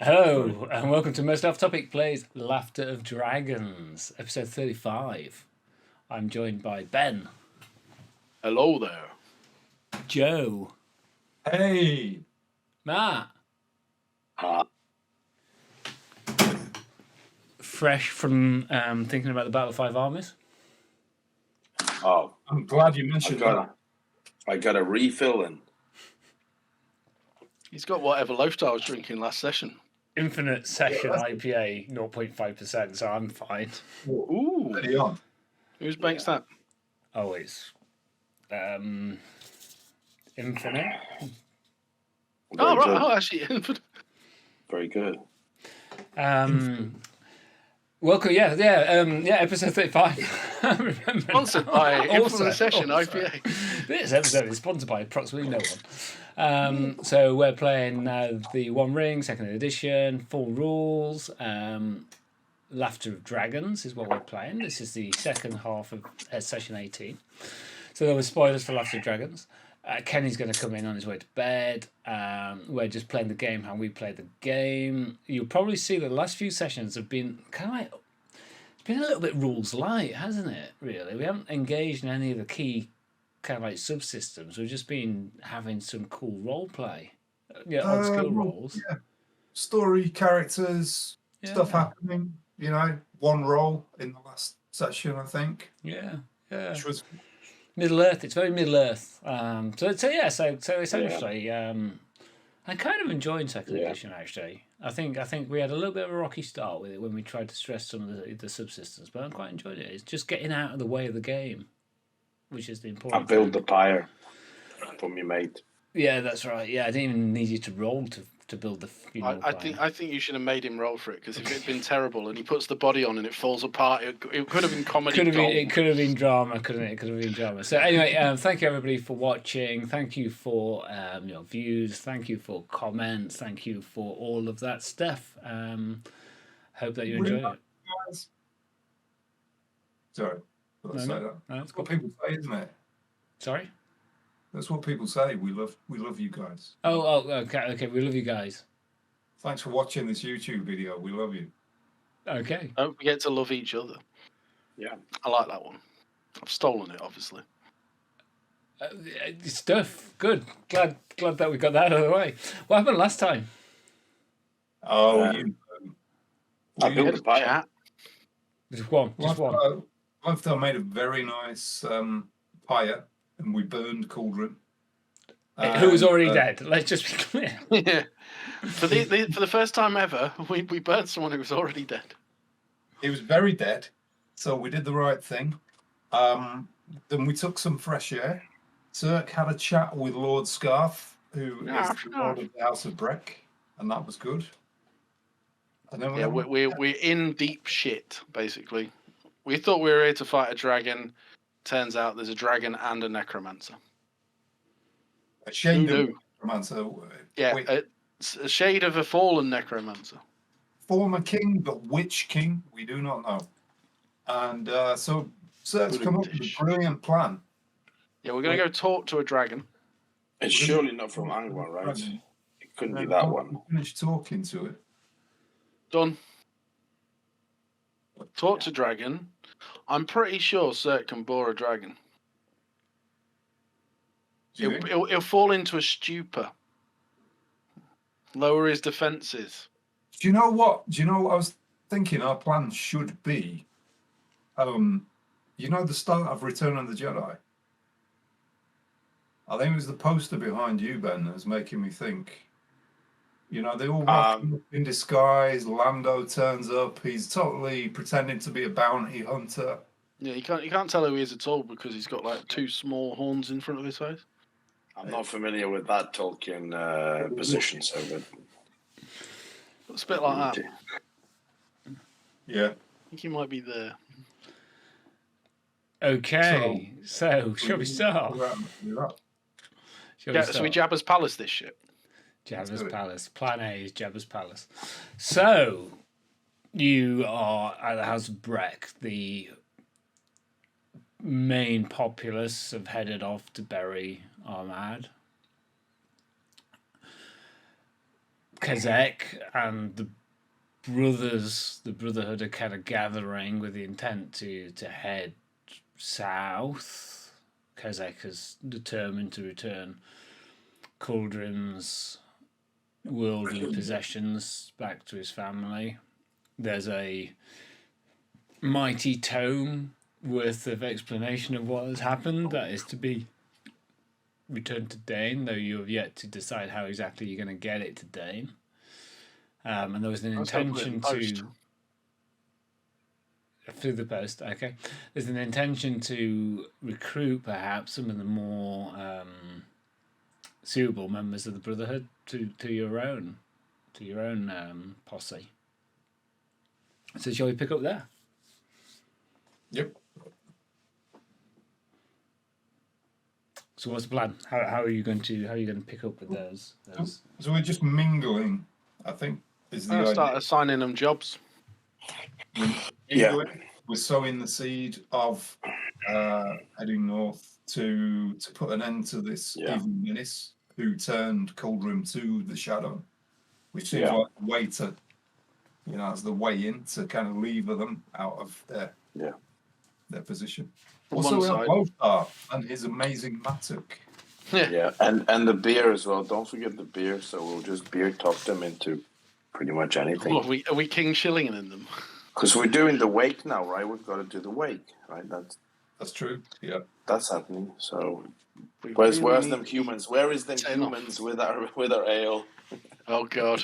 Hello, and welcome to Most Off Topic Plays Laughter of Dragons, episode 35. I'm joined by Ben. Hello there. Joe. Hey. Matt. Fresh from thinking about the Battle of Five Armies. Oh, I'm glad you mentioned that. I got a refill in. He's got whatever Loftar was drinking last session. Infinite Session IPA, 0.5%, so I'm fine. Ooh. Steady on. Whose bank's that? Oh, it's Infinite. Oh, right. Oh, actually, Infinite. Very good. Welcome, episode 35. I remember Sponsored now. by Infinite Session IPA. This episode is sponsored by approximately no one. So we're playing the One Ring, second edition, full rules. Laughter of Dragons is what we're playing. This is the second half of session 18. So there were spoilers for Laughter of Dragons. Kenny's going to come in on his way to bed. We're just playing the game how we play the game. You'll probably see that the last few sessions have been kind of like, it's been a little bit rules light, hasn't it, really? We haven't engaged in any of the key kind of like subsystems. We've just been having some cool role play. Odd skill rolls. Yeah. Story, characters, stuff happening. You know, one role in the last session, I think. Yeah. Which was Middle Earth. It's very Middle Earth. So essentially, I'm kind of enjoying second edition. Actually, I think we had a little bit of a rocky start with it when we tried to stress some of the subsystems, but I'm quite enjoying it. It's just getting out of the way of the game, which is the important. I build the pyre from your mate. Yeah, that's right. Yeah, I didn't even need you to roll to build the. I think you should have made him roll for it, because if it had been terrible and he puts the body on and it falls apart, it could have been comedy. It could have been drama, couldn't it? It could have been drama. So anyway, thank you everybody for watching. Thank you for your views. Thank you for comments. Thank you for all of that stuff. Hope that you enjoy it. Guys. Sorry, say that. No, that's what people say, isn't it? Sorry. That's what people say. We love you guys. Okay. We love you guys. Thanks for watching this YouTube video. We love you. Okay. Don't forget to love each other. Yeah, I like that one. I've stolen it, obviously. Stuff. Good. Glad that we got that out of the way. What happened last time? Oh, I built the pyre. Just one. Loftar made a very nice pyre, and we burned Cauldron. Who was already dead? Let's just be clear. Yeah. For the first time ever, we burned someone who was already dead. He was very dead, so we did the right thing. Then we took some fresh air. Sirk had a chat with Lord Scarf, who is the Lord of the House of Breck, and that was good. And then we're in deep shit, basically. We thought we were here to fight a dragon. Turns out there's a dragon and a necromancer. A shade of necromancer. Yeah, it's a shade of a fallen necromancer. Former king, but which king, we do not know. And so Sirk's come up with a brilliant plan. Yeah, we're going to go talk to a dragon. It's surely not from Angwa, right? It couldn't be that one. Finish talking to it. Done. Talk to dragon. I'm pretty sure Sirk can bore a dragon. He'll fall into a stupor. Lower his defenses. Do you know what I was thinking our plan should be? You know the start of Return of the Jedi? I think it was the poster behind you, Ben, that's making me think. You know, they all rock up in disguise. Lando turns up. He's totally pretending to be a bounty hunter. Yeah, you can't tell who he is at all because he's got like two small horns in front of his face. I'm not familiar with that Tolkien position, so but it's a bit like that. Yeah. I think he might be there. Okay, so shall we start? So we Jabba's Palace this shit. Jabba's Palace. Plan A is Jabba's Palace. So, you are at the House of Breck. The main populace have headed off to bury Armad. Kazek and the Brotherhood are kind of gathering with the intent to head south. Kazek is determined to return Kuldrim's worldly possessions back to his family. There's a mighty tome worth of explanation of what has happened that is to be returned to Dane, though you have yet to decide how exactly you're going to get it to Dane. And there was an intention to through the post. Okay, there's an intention to recruit perhaps some of the more suitable members of the Brotherhood to your own posse. So shall we pick up there? Yep. So what's the plan? How are you going to pick up with those? So we're just mingling, I think, is the I'll idea. start assigning them jobs. Mingling. We're sowing the seed of heading north to put an end to this evil menace who turned Kuldrim to the Shadow, which seems like the way to, as the way in to kind of lever them out of their position. Also, we have Loftar and his amazing Matuk. Yeah, and the beer as well. Don't forget the beer. So we'll just beer talk them into pretty much anything. Well, are we king shillinging in them? Because we're doing the wake now, right? We've got to do the wake, right? That's true. Yeah, that's happening. So where's them humans? Where is them humans with our ale? Oh God,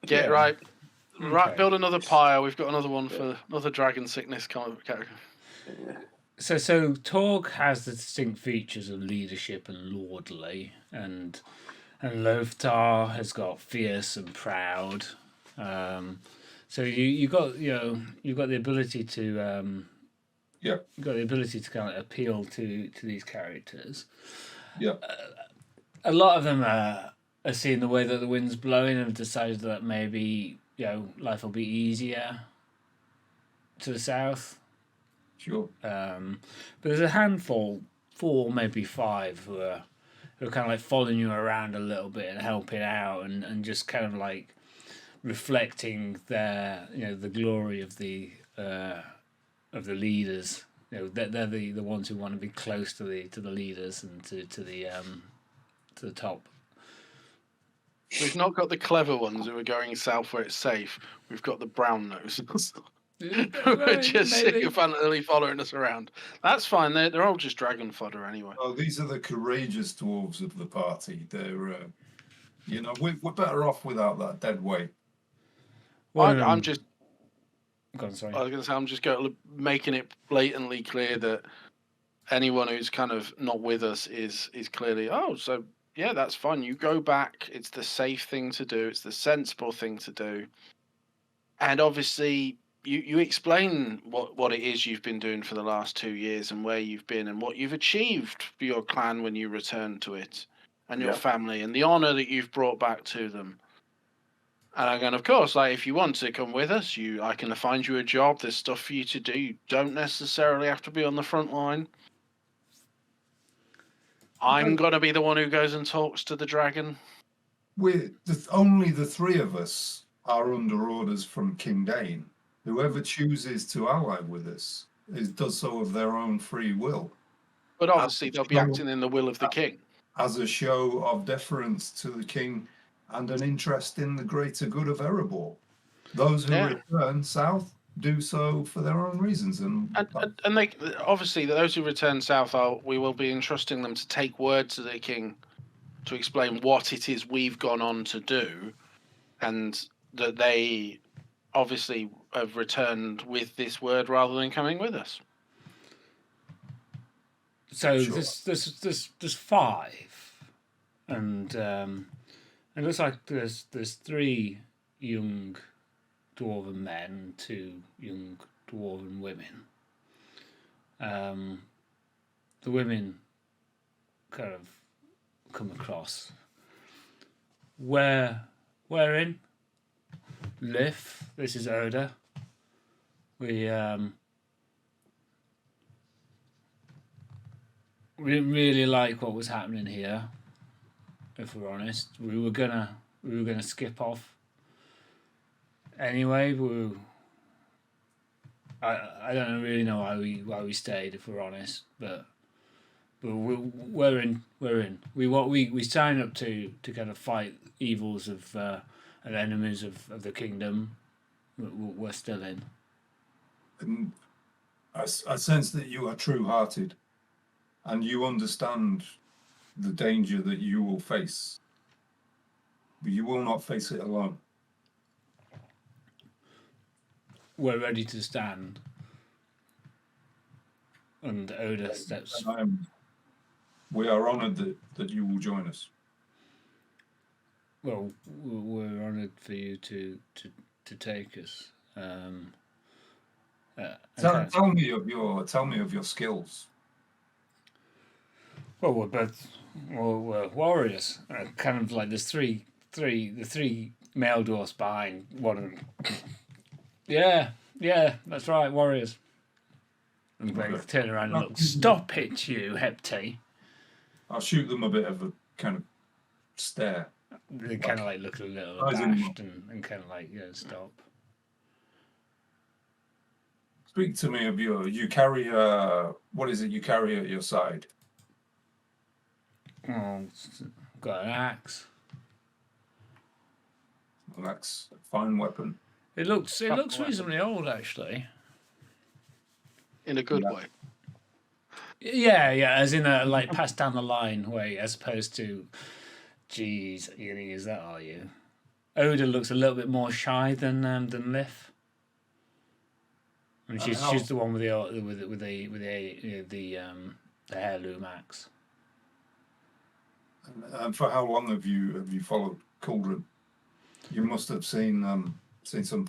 get right. Okay. Right, build another pyre. We've got another one for another dragon sickness kind of category. Yeah. So Torg has the distinct features of leadership and lordly, and Loftar has got fierce and proud. So you got the ability to you've got the ability to kind of appeal to these characters. Yeah. A lot of them are seeing the way that the wind's blowing and have decided that maybe life will be easier to the south. Sure. But there's a handful, 4, maybe 5, who are kind of like following you around a little bit and helping out and just kind of like reflecting their the glory of the leaders. They're the ones who want to be close to the leaders and to the top. We've not got the clever ones who are going south where it's safe. We've got the brown noses. We're just sycophantically following us around. That's fine. They're all just dragon fodder anyway. Oh, these are the courageous dwarves of the party. They're, we're better off without that dead weight. Well, I'm just. Go on, sorry. I was going to say I'm just making it blatantly clear that anyone who's kind of not with us is clearly so yeah, that's fine. You go back. It's the safe thing to do. It's the sensible thing to do. And obviously. You explain what it is you've been doing for the last 2 years and where you've been and what you've achieved for your clan when you return to it and your family and the honour that you've brought back to them. And of course, like if you want to come with us, I can find you a job. There's stuff for you to do. You don't necessarily have to be on the front line. I'm going to be the one who goes and talks to the dragon. Only the 3 of us are under orders from King Dane. Whoever chooses to ally with us does so of their own free will. But obviously they'll be acting in the will of the king. As a show of deference to the king and an interest in the greater good of Erebor. Those who return south do so for their own reasons. And they obviously, those who return south, we will be entrusting them to take word to the king to explain what it is we've gone on to do and that they obviously have returned with this word rather than coming with us. So there's 5, and it looks like there's 3 young dwarven men, 2 young dwarven women. The women kind of come across. We're in. Lif, this is Oda. We didn't really like what was happening here, if we're honest. We were gonna we were going to skip off. Anyway, I don't really know why we stayed, if we're honest, but we're in. We signed up to kind of fight evils of enemies of the kingdom. We're still in. And I sense that you are true-hearted, and you understand the danger that you will face. But you will not face it alone. We're ready to stand. And Oda steps. We are honoured that you will join us. Well, we're honoured for you to take us. Tell me of your skills. Well, we're warriors. Kind of like there's the three male dwarfs behind one of them. Yeah, that's right, warriors. And they turn around and look. Stop it, you Hepti. I'll shoot them a bit of a kind of stare. They kind of like look a little abashed and kind of like, stop. Speak to me of you carry what is it you carry at your side? Oh, got an axe. Well, that's a fine weapon. It looks reasonably old, actually. In a good way. Yeah, as in a like passed down the line way, as opposed to, geez, you're gonna use that, are you? Oda looks a little bit more shy than Lif. And she's the one with the heirloom axe. And for how long have you followed Cauldron? You must have seen some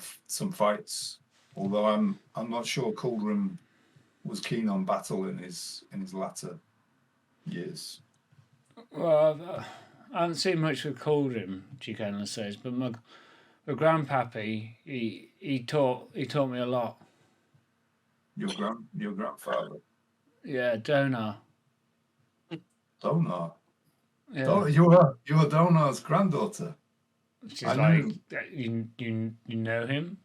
fights. Although I'm not sure Cauldron was keen on battle in his latter years. Well, I haven't seen much of Cauldron, Chicana says, but my grandpappy he taught me a lot. Your grandfather. Yeah, Donar. Donar. Yeah. You are Donar's granddaughter. She's like, you know him?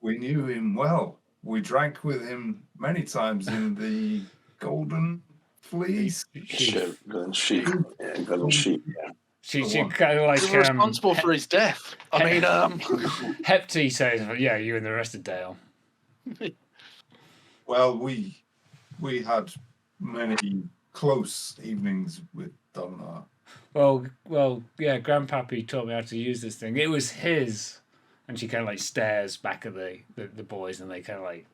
We knew him well. We drank with him many times in the Golden Fleece. Golden Sheep. Yeah, Golden Sheep. Yeah. She kind of like He was responsible for his death. I mean, Hepti says, yeah, you and the rest of Dale. Well, we had many close evenings with Donar. Well, yeah, Grandpappy taught me how to use this thing. It was his, and she kind of like stares back at the boys, and they kind of like,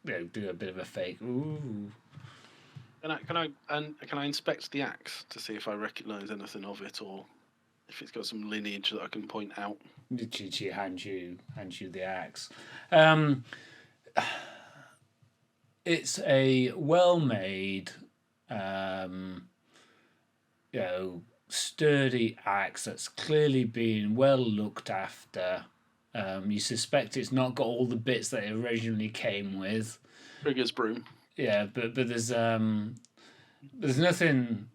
do a bit of a fake. Ooh. Can I inspect the axe to see if I recognise anything of it, or if it's got some lineage that I can point out? She hands you the axe. It's a well-made, sturdy axe that's clearly been well looked after. You suspect it's not got all the bits that it originally came with. Trigger's broom. Yeah, but there's nothing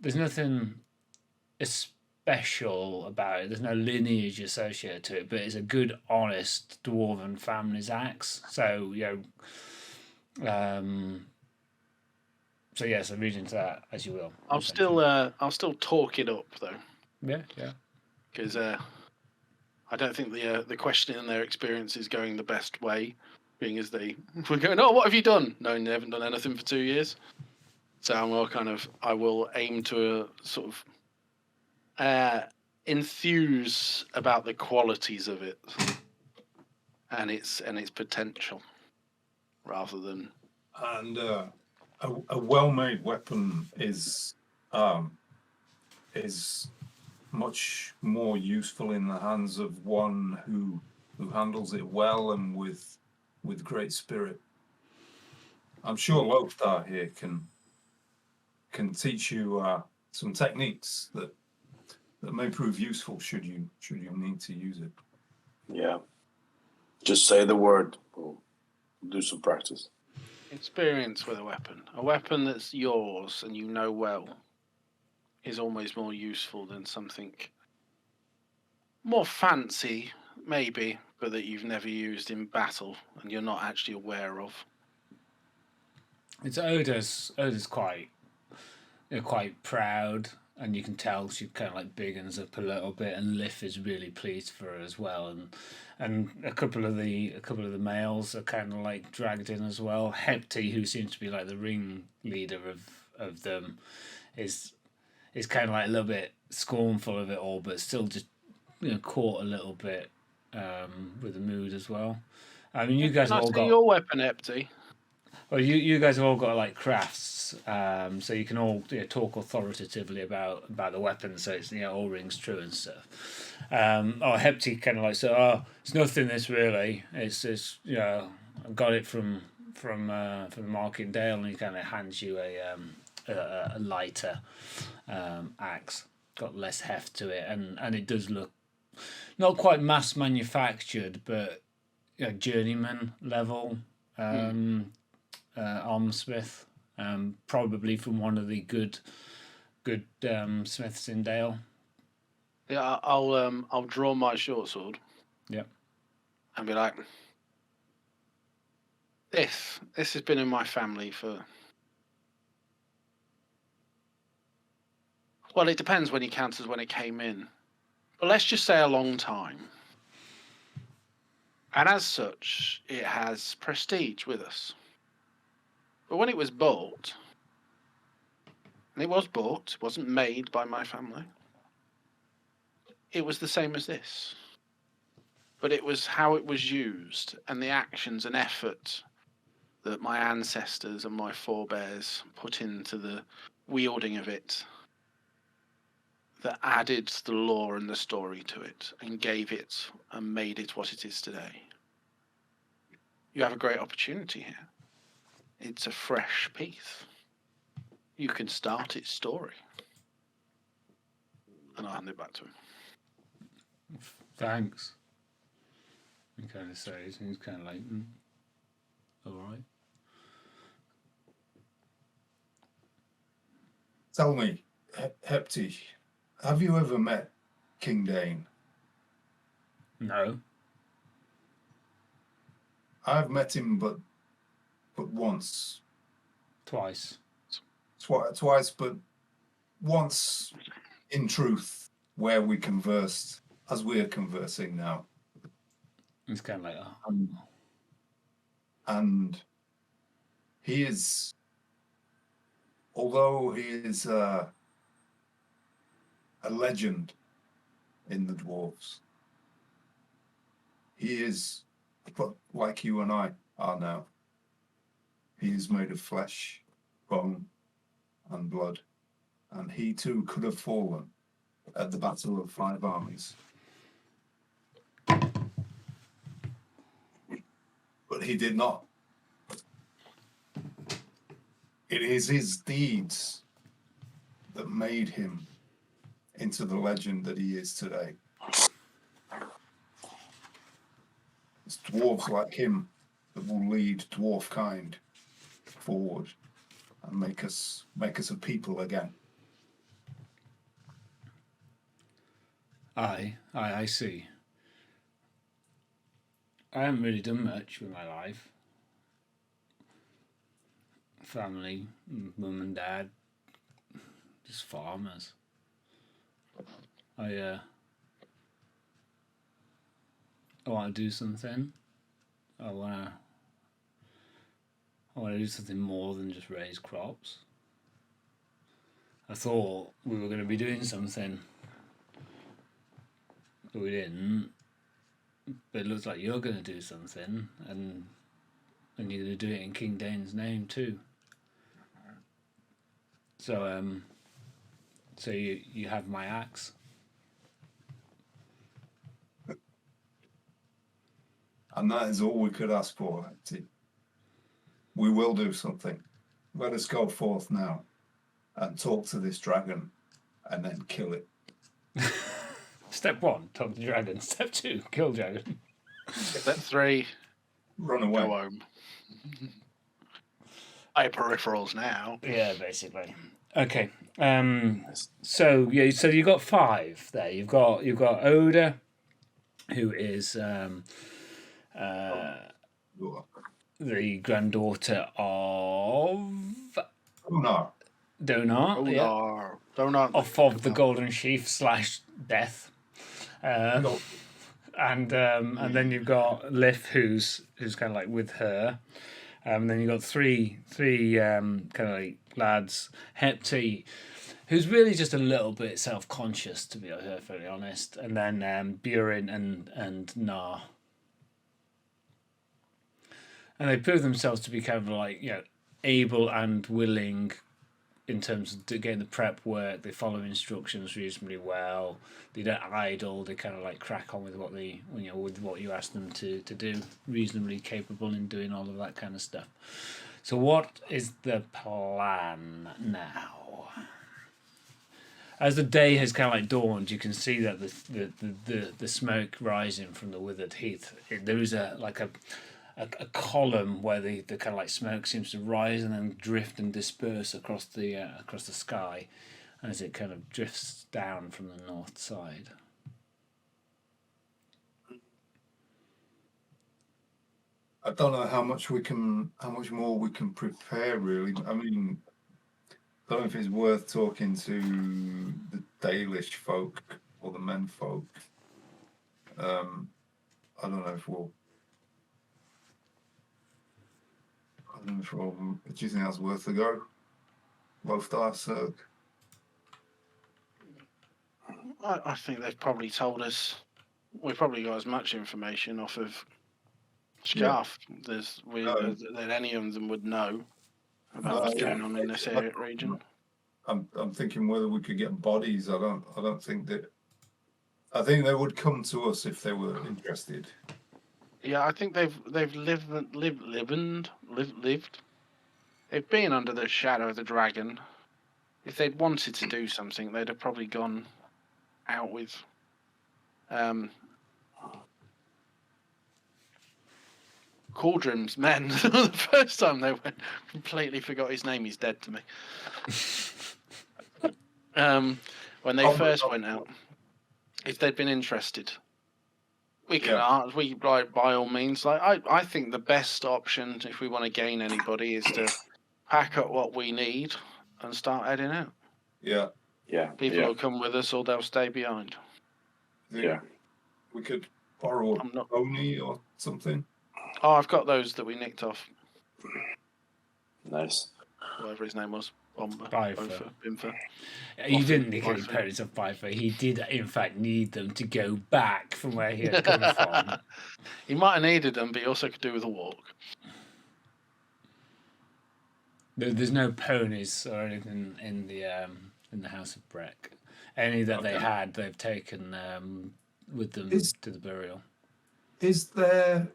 special about it. There's no lineage associated to it, but it's a good, honest dwarven family's axe. So so read into that as you will. I'll still talk it up though. Yeah. Because I don't think the questioning their experience is going the best way, being as they were going, oh, what have you done? No, they haven't done anything for 2 years. So I will aim to sort of enthuse about the qualities of it and its potential, rather than. And a well-made weapon is much more useful in the hands of one who handles it well and with great spirit. I'm sure Loftar here can teach you some techniques that may prove useful should you need to use it. Yeah. Just say the word. We'll do some practice. Experience with a weapon that's yours and you know well, is always more useful than something more fancy, maybe, but that you've never used in battle and you're not actually aware of. It's Oda's quite proud, and you can tell she kind of like biggins up a little bit, and Liff is really pleased for her as well, and a couple of the males are kind of like dragged in as well. Hepty, who seems to be like the ring leader of them, is kind of like a little bit scornful of it all, but still just caught a little bit with the mood as well. I mean, you guys have all got your weapon, Epty. Well, you guys have all got like crafts, so you can all talk authoritatively about the weapons. So it's all rings true and stuff. Hepty kind of like it's nothing. This really, it's I got it from the Markindale, and he kind of hands you a lighter axe, got less heft to it, and it does look not quite mass manufactured, but journeyman level. Armsmith, probably from one of the good smiths in Dale. Yeah, I'll draw my short sword. Yep. And be like, this has been in my family for. Well, it depends when you count as when it came in, but let's just say a long time. And as such, it has prestige with us. But when it was bought, and it wasn't made by my family, it was the same as this. But it was how it was used and the actions and effort that my ancestors and my forebears put into the wielding of it that added the lore and the story to it and gave it and made it what it is today. You have a great opportunity here. It's a fresh piece. You can start its story. And I'll hand it back to him. Thanks. He kind of says, and he's kind of like, all right. Tell me, Hepty, have you ever met King Dane? No. I've met him, but once. Twice. Twice, but once in truth, where we conversed as we're conversing now. It's kind of like, and he is, although he is a legend in the dwarves, he is, but like you and I are now. He is made of flesh, bone, and blood, and he too could have fallen at the Battle of Five Armies. But he did not. It is his deeds that made him into the legend that he is today. It's dwarves like him that will lead dwarf kind forward and make us a people again. I see. I haven't really done much with my life. Family, mum and dad, just farmers. I want to do something. I want to do something more than just raise crops. I thought we were going to be doing something, but we didn't. But it looks like you're going to do something, and you're going to do it in King Dane's name too. So so you have my axe. And that is all we could ask for. We will do something. Let us go forth now and talk to this dragon and then kill it. Step 1, talk to dragon. Step 2, kill dragon. Step 3, run away. Go home. I have peripherals now. Yeah, basically. Okay. So you got 5 there. You've got Oda, who is the granddaughter of No. Donar, Donar. of the Golden Sheaf / Death. And then you've got Lif, who's kind of like with her. And then you've got three kind of like lads. Hepti, who's really just a little bit self-conscious, to be perfectly honest. And then Burin and Nar. And they prove themselves to be kind of like, able and willing in terms of getting the prep work. They follow instructions reasonably well. They don't idle. They kind of like crack on with what with what you ask them to do. Reasonably capable in doing all of that kind of stuff. So what is the plan now? As the day has kind of like dawned, you can see that the smoke rising from the withered heath. There is a column where the kind of like smoke seems to rise and then drift and disperse across the sky as it kind of drifts down from the north side. I don't know how much more we can prepare. Really, I mean, I don't know if it's worth talking to the Dalish folk or the men folk. I don't know if we'll. Do you think that's worth a go? Loftar, Sirk? I think they've probably told us. We've probably got as much information off of Scarf that any of them would know about what's going on in this region. I'm thinking whether we could get bodies. I don't think that. I think they would come to us if they were interested. Yeah, I think they've lived. They've been under the shadow of the dragon. If they'd wanted to do something, they'd have probably gone out with Cauldron's men. The first time they went, completely forgot his name. He's dead to me. When they first went out, if they'd been interested. We can ask. We by all means. I think the best option if we want to gain anybody is to pack up what we need and start heading out. Yeah. People will come with us or they'll stay behind. Yeah. We could borrow a pony or something. Oh, I've got those that we nicked off. Nice. Whatever his name was. Bimfer. He didn't nick any ponies off Biffer. He did, in fact, need them to go back from where he had come from. He might have needed them, but he also could do with a walk. There's no ponies or anything in the House of Breck. Any that they had, they've taken with them to the burial. Is there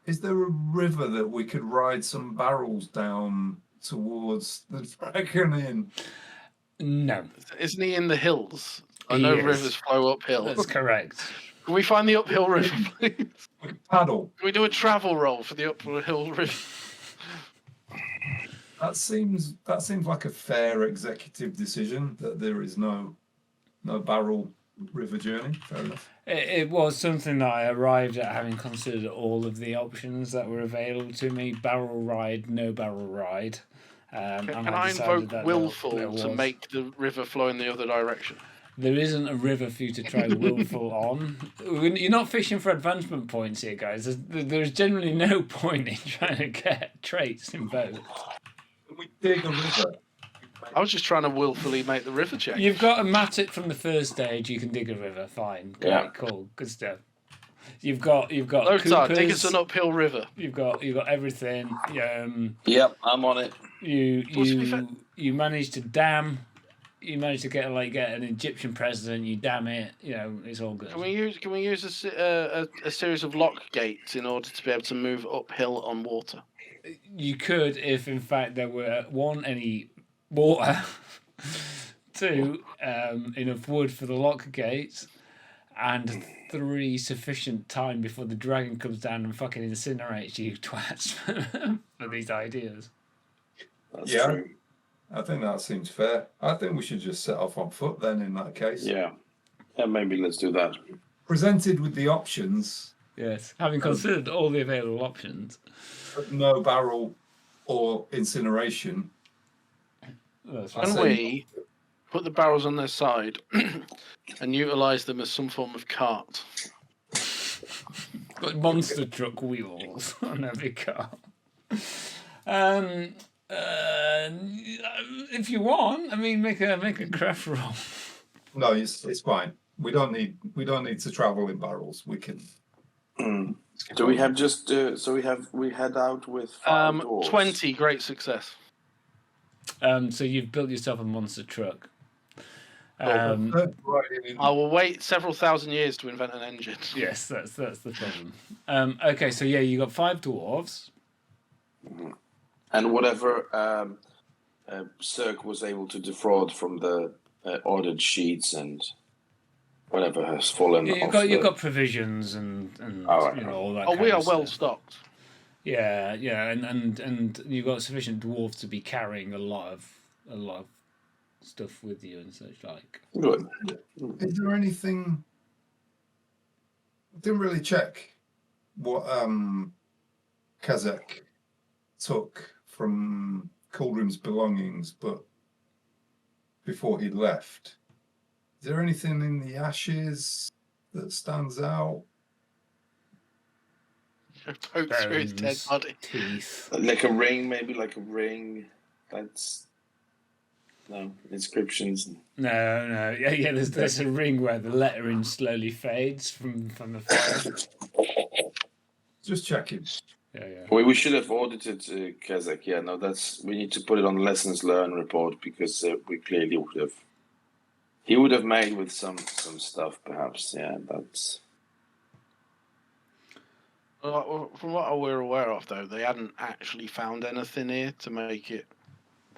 a river that we could ride some barrels down towards the dragon in? No. Isn't he in the hills? I know rivers flow uphill. That's correct. Can we find the uphill river, please? We can paddle. Can we do a travel roll for the uphill river? That seems like a fair executive decision that there is no barrel river journey. Fair enough. It was something that I arrived at having considered all of the options that were available to me. Barrel ride, no barrel ride. Can I invoke Willful to make the river flow in the other direction? There isn't a river for you to try Willful on. You're not fishing for advancement points here, guys. There's generally no point in trying to get traits invoked. Can we dig a river? I was just trying to willfully make the river change. You've got a matic from the first stage. You can dig a river. Fine. Great. Cool. Good stuff. You've got Loftar, dig us an uphill river. You've got everything. Yep, I'm on it. You managed to dam. You managed to get an Egyptian president. You dam it. It's all good. Can we use a series of lock gates in order to be able to move uphill on water? You could, if in fact there were any water, 2 enough wood for the lock gates, and 3 sufficient time before the dragon comes down and fucking incinerates you twats for these ideas. That's true. I think that seems fair. I think we should just set off on foot then in that case. Yeah, maybe let's do that. presented with the options, Yes, having considered all the available options. but no barrel or incineration. That's Can right. we put the barrels on their side and utilise them as some form of cart? Got monster truck wheels on every car. If you want, I mean, make a craft roll. No, it's fine. We don't need to travel in barrels. We can. Do we have just we head out with 5 dwarves? 20, great success. So you've built yourself a monster truck. I will wait several thousand years to invent an engine. Yes, that's the problem. Okay, so yeah, you got 5 dwarves. And whatever Sirk was able to defraud from the ordered sheets and whatever has fallen. Yeah, you've got provisions and right. you know, all that. Oh, we are of well stuff. stocked. Yeah, and you've got sufficient dwarves to be carrying a lot of stuff with you and such like. Good. Is there anything? I didn't really check what Kazakh took from Coldroom's belongings, but before he left, is there anything in the ashes that stands out? Poke through his dead body. Teeth. Like a ring, maybe like a ring. That's no inscriptions. No. Yeah. There's a ring where the lettering slowly fades from the fire. Just checking. Yeah. We should have audited Kazakh. Yeah, no, we need to put it on the lessons learned report because we clearly would have. He would have made with some stuff, perhaps. Yeah, that's. From what we're aware of, though, they hadn't actually found anything here to make it.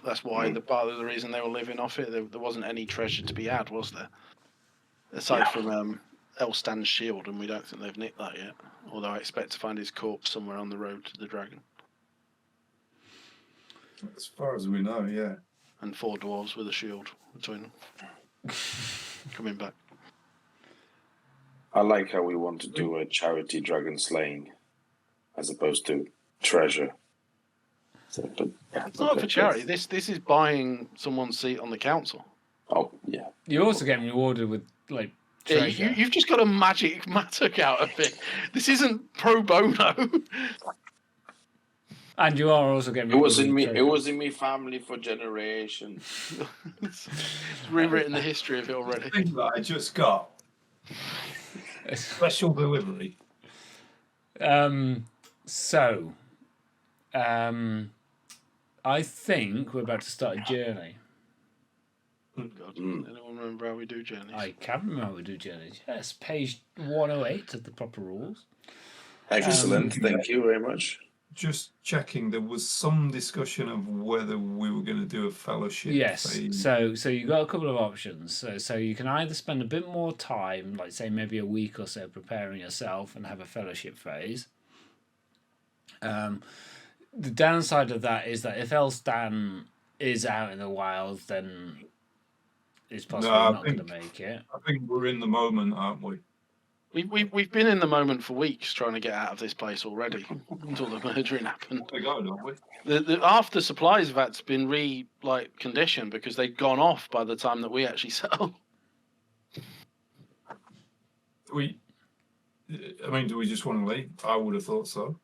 That's why part of the reason they were living off it. There wasn't any treasure to be had, was there? Aside from Elstan's shield, and we don't think they've nicked that yet. Although I expect to find his corpse somewhere on the road to the dragon. As far as we know, yeah. And 4 dwarves with a shield between them. Coming back. I like how we want to do a charity dragon slaying, as opposed to treasure. So, but yeah, It's not for charity. This is buying someone's seat on the council. Oh yeah. You're also getting rewarded with like treasure. Yeah, you've just got a magic mattock out of it. This isn't pro bono. And you are also getting. It was in me. It was in me family for generations. It's rewritten the history of it already. The thing that I just got. Special delivery. I think we're about to start a journey. God, anyone remember how we do journeys? I can remember how we do journeys. Yes, page 108 of the proper rules. Excellent. Thank you very much. Just checking, there was some discussion of whether we were going to do a fellowship. Yes. phase. So you've got a couple of options. So you can either spend a bit more time, like say maybe a week or so, preparing yourself and have a fellowship phase. The downside of that is that if Elstan is out in the wild, then it's possibly not going to make it. I think we're in the moment, aren't we? We've been in the moment for weeks trying to get out of this place already until the murdering happened. We go, don't we? The after supplies have had to been conditioned because they'd gone off by the time that we actually settled. Do we just want to leave? I would have thought so.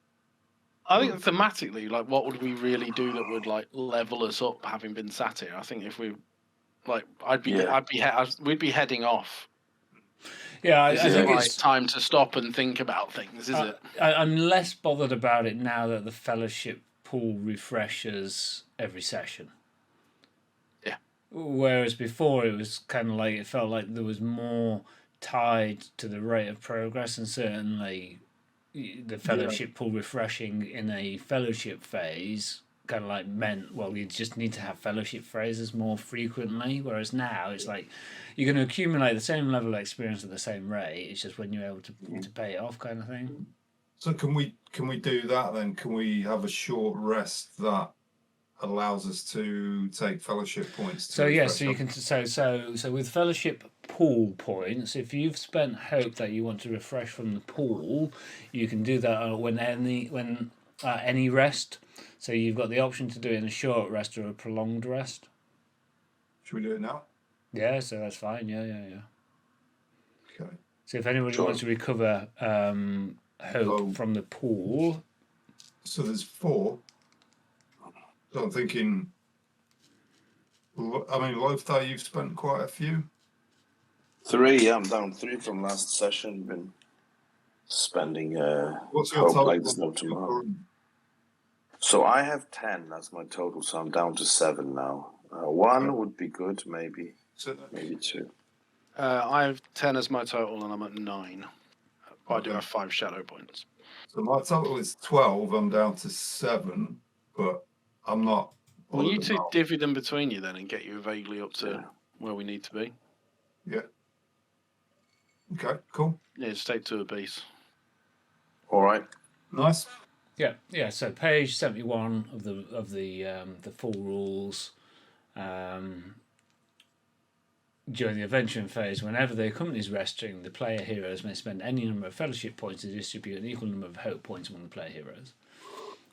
I think thematically, what would we really do that would level us up, having been sat here? I think if we, we'd be heading off. Yeah, I this think isn't it's time to stop and think about things, is it? I'm less bothered about it now that the fellowship pool refreshes every session. Yeah. Whereas before it was kind of it felt like there was more tied to the rate of progress, and certainly the fellowship pool refreshing in a fellowship phase kind of meant, well, you just need to have fellowship phrases more frequently, whereas now it's you're going to accumulate the same level of experience at the same rate, it's just when you're able to pay it off kind of thing. So can we do that then? Can we have a short rest that allows us to take fellowship points. So yes, so you can so with fellowship pool points, if you've spent hope that you want to refresh from the pool, you can do that when any rest. So you've got the option to do it in a short rest or a prolonged rest. Should we do it now? Yeah, so that's fine. Yeah. Okay. So if anybody wants to recover hope from the pool, so there's 4. So I'm thinking. I mean, Loftar, you've spent quite a few. 3, yeah, I'm down 3 from last session. Been spending What's your hope total? like there's no tomorrow. So I have 10 as my total, so I'm down to 7 now. 1 would be good, maybe 2. I have 10 as my total, and I'm at 9. I do have 5 shadow points. So my total is 12. I'm down to 7, but I'm not. Well, you two divvy them between you then and get you vaguely up to where we need to be. Yeah. Okay, cool. Yeah, just take 2 apiece. All right. Nice. Yeah. So page 71 of the full rules. During the adventuring phase, whenever the company is resting, the player heroes may spend any number of fellowship points to distribute an equal number of hope points among the player heroes.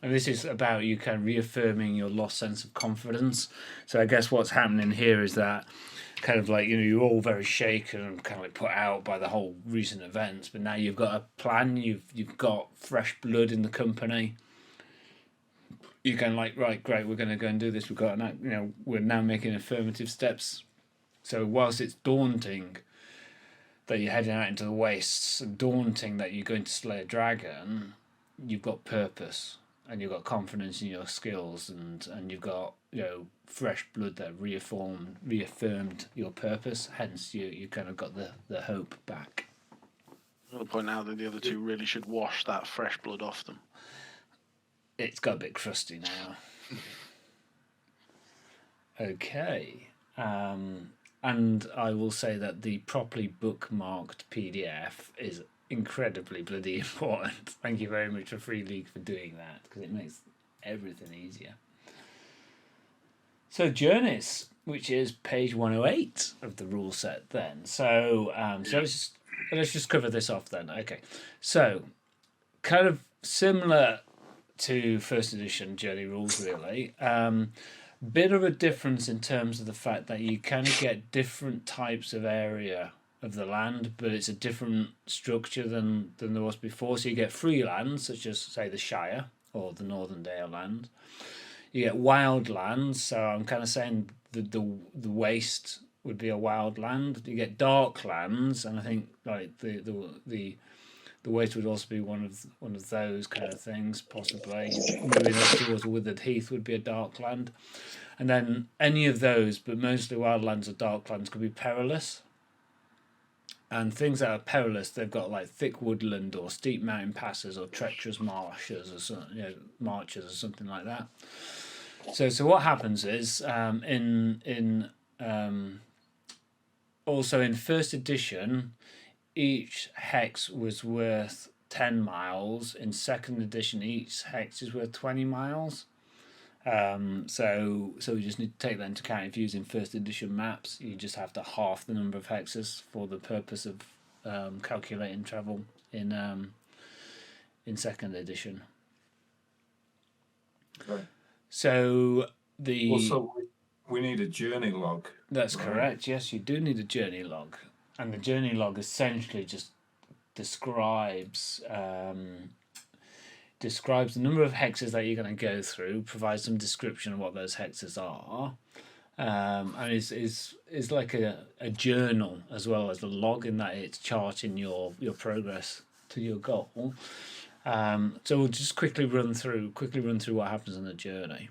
And this is about you kind of reaffirming your lost sense of confidence. So I guess what's happening here is that kind of like, you're all very shaken and kind of like put out by the whole recent events, but now you've got a plan, you've got fresh blood in the company. You're going like, right, great, we're going to go and do this. We're now making affirmative steps. So whilst it's daunting that you're heading out into the wastes, and daunting that you're going to slay a dragon, you've got purpose and you've got confidence in your skills, and you've got fresh blood that reaffirmed your purpose. Hence, you kind of got the hope back. I'm going to point out that the other 2 really should wash that fresh blood off them. It's got a bit crusty now. Okay. And I will say that the properly bookmarked PDF is incredibly bloody important. Thank you very much for Free League for doing that, because it makes everything easier. So journeys, which is page 108 of the rule set then. So let's just cover this off then. Okay. So kind of similar to first edition journey rules, really. Bit of a difference in terms of the fact that you kind of get different types of area of the land, but it's a different structure than there was before. So you get free lands, such as, say, the Shire or the Northern Dale land. You get wild lands, so I'm kind of saying the waste would be a wild land. You get dark lands, and I think like the waste would also be one of those kind of things, possibly. Moving up towards Withered Heath would be a dark land. And then any of those, but mostly wildlands or dark lands, could be perilous. And things that are perilous, they've got like thick woodland or steep mountain passes or treacherous marches or something like that. So what happens is also in first edition, each hex was worth 10 miles. In second edition, each hex is worth 20 miles. So we just need to take that into account. If you're using first edition maps, you just have to half the number of hexes for the purpose of calculating travel in second edition. Okay. So also we need a journey log. That's correct. Yes, you do need a journey log, and the journey log essentially just describes the number of hexes that you're going to go through, provides some description of what those hexes are, and is like a journal as well as a log, in that it's charting your progress to your goal. So we'll just quickly run through what happens on the journey.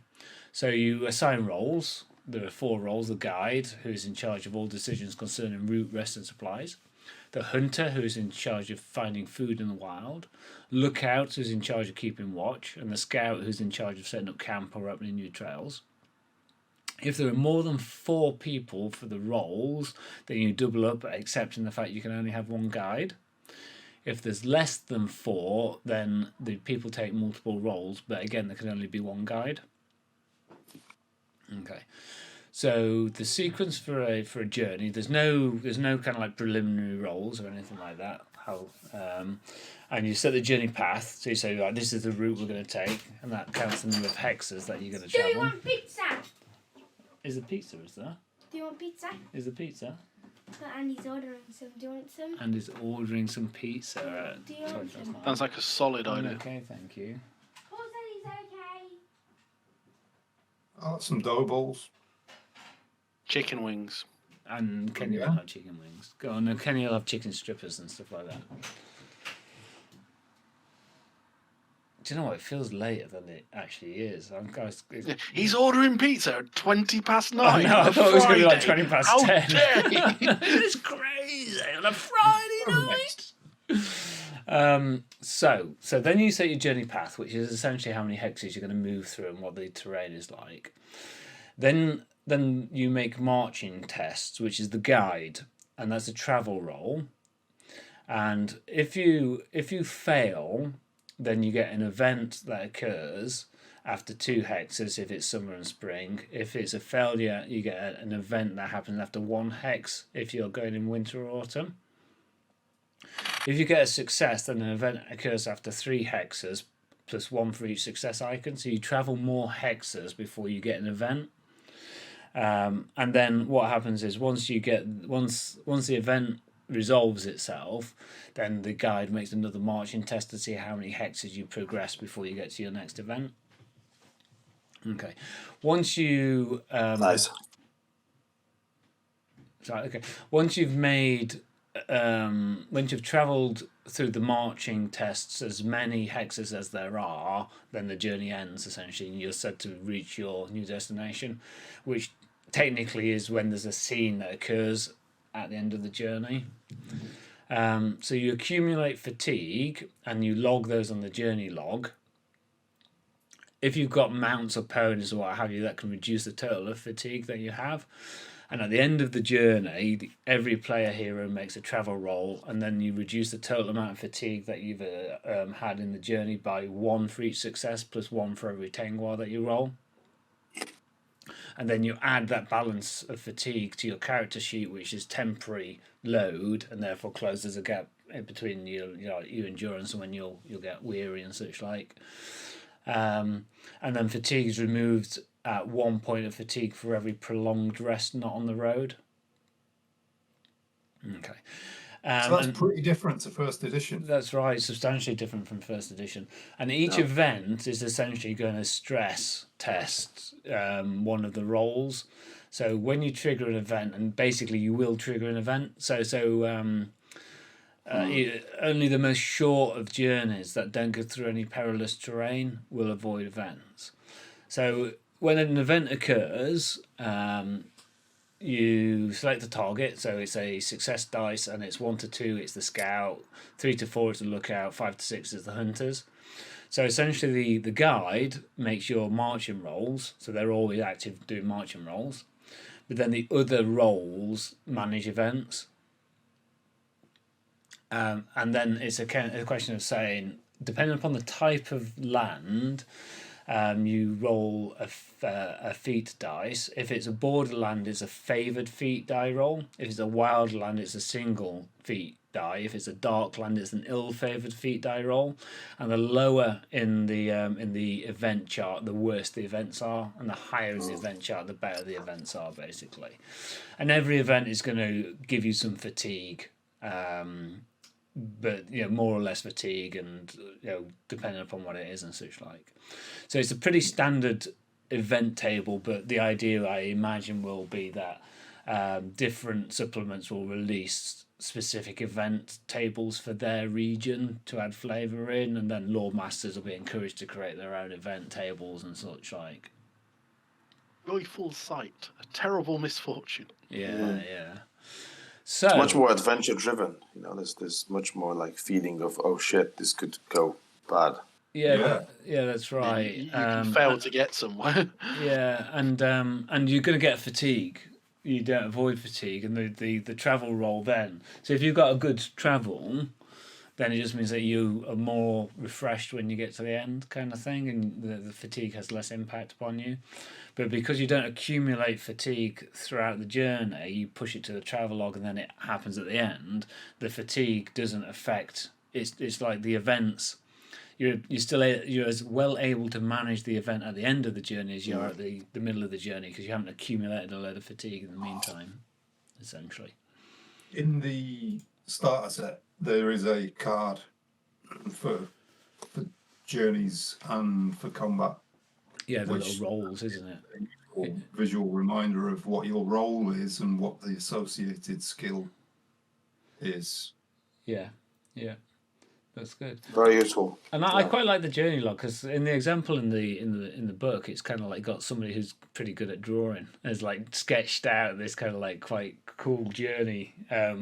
So you assign roles. There are 4 roles: the guide, who's in charge of all decisions concerning route, rest, and supplies; the hunter, who's in charge of finding food in the wild; lookout, who's in charge of keeping watch; and the scout, who's in charge of setting up camp or opening new trails. If there are more than 4 people for the roles, then you double up, accepting the fact you can only have 1 guide. If there's less than 4, then the people take multiple roles, but again, there can only be 1 guide. Okay. So the sequence for a journey, there's no kind of like preliminary rolls or anything like that. And you set the journey path. So you say, right, this is the route we're going to take, and that counts the number of hexes that you're going to Do travel. you want pizza? Is the pizza? Is there? Do you want pizza? Is the pizza? But Andy's ordering some. Do you want some? And is ordering some pizza. Do you want some? Sounds like a solid idea. Okay, thank you. Paul said he's okay. I'll have some dough balls. Chicken wings. And Kenny will have chicken wings. Go on, no, Kenny will have chicken strippers and stuff like that. Do you know what? It feels later than it actually is. He's ordering pizza at 20 past 9. Oh, no, I thought it was going to be like 20 past How 10. dare he? It's crazy on a Friday night. So then you set your journey path, which is essentially how many hexes you're going to move through and what the terrain is like. Then you make marching tests, which is the guide, and that's a travel roll. And if you fail, then you get an event that occurs after 2 hexes if it's summer and spring. If it's a failure, you get an event that happens after 1 hex if you're going in winter or autumn. If you get a success, then an event occurs after 3 hexes plus 1 for each success icon. So you travel more hexes before you get an event. And then what happens is once the event resolves itself, then the guide makes another marching test to see how many hexes you progress before you get to your next event. Okay. Once you Nice. Sorry, okay. Once you've made once you've travelled through the marching tests as many hexes as there are, then the journey ends essentially, and you're set to reach your new destination, which technically is when there's a scene that occurs at the end of the journey. So you accumulate fatigue and you log those on the journey log. If you've got mounts or ponies or what have you, that can reduce the total of fatigue that you have. And at the end of the journey, every player hero makes a travel roll, and then you reduce the total amount of fatigue that you've had in the journey by 1 for each success, plus 1 for every tenguar that you roll. And then you add that balance of fatigue to your character sheet, which is temporary load, and therefore closes a gap in between your endurance and when you'll get weary and such like. And then fatigue is removed at 1 point of fatigue for every prolonged rest not on the road. Okay. So that's pretty different to first edition. That's right, substantially different from first edition. And each event is essentially going to stress test one of the rolls. So when you trigger an event, and basically you will trigger an event, only the most short of journeys that don't go through any perilous terrain will avoid events. So when an event occurs, you select a target, so it's a success dice, and it's 1 to 2, it's the scout, 3 to 4 is the lookout, 5 to 6 is the hunters. So essentially the guide makes your marching rolls, so they're always active doing marching rolls, but then the other rolls manage events. And then it's a question of saying, depending upon the type of land, you roll a feat dice. If it's a borderland, it's a favoured feat die roll. If it's a wildland, it's a single feat die. If it's a dark land, it's an ill-favoured feat die roll. And the lower in the event chart, the worse the events are, and the higher in the event chart, the better the events are, basically. And every event is going to give you some fatigue. But more or less fatigue, and depending upon what it is and such like. So it's a pretty standard event table, but the idea, I imagine, will be that different supplements will release specific event tables for their region to add flavour in, and then Lord Masters will be encouraged to create their own event tables and such like. Joyful sight, a terrible misfortune. Yeah. So It's much more adventure driven. There's much more like feeling of, oh shit, this could go bad. Yeah, that's right. You can fail to get somewhere. Yeah, and you're going to get fatigue. You don't avoid fatigue, and the travel roll then. So if you've got a good travel, then it just means that you are more refreshed when you get to the end, kind of thing, and the fatigue has less impact upon you. But because you don't accumulate fatigue throughout the journey, you push it to the travelogue and then it happens at the end, the fatigue doesn't affect. It's like the events. You're as well able to manage the event at the end of the journey as you are at the middle of the journey, because you haven't accumulated a load of fatigue in the meantime, essentially. In the starter set, there is a card for journeys and for combat. Yeah, the Which- little rolls, isn't it? Or visual reminder of what your role is and what the associated skill is. Yeah, that's good. Very useful. And I quite like the journey log, because in the example in the book, it's kind of like got somebody who's pretty good at drawing has like sketched out this kind of like quite cool journey,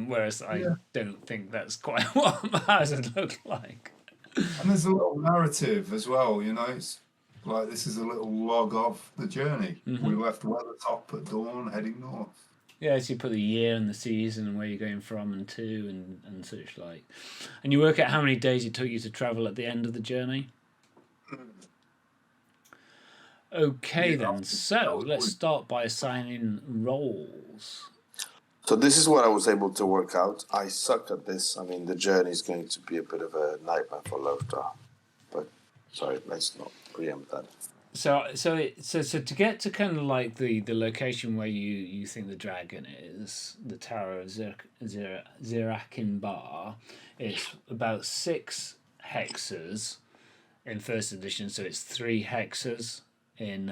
whereas I don't think that's quite what ours would look like. And there's a little narrative as well, you know. It's like this is a little log of the journey. We left Weathertop at dawn, heading north. Yeah, so you put the year and the season and where you're going from and to and such like. And you work out how many days it took you to travel at the end of the journey. Okay then, so let's start by assigning roles. So this is what I was able to work out. I suck at this. I mean, the journey is going to be a bit of a nightmare for Loftar. But sorry, let's not preempt that. So to get to kind of like the location where you think the dragon is, the Tower of Zirakin Bar, it's about 6 hexes in first edition, so it's 3 hexes in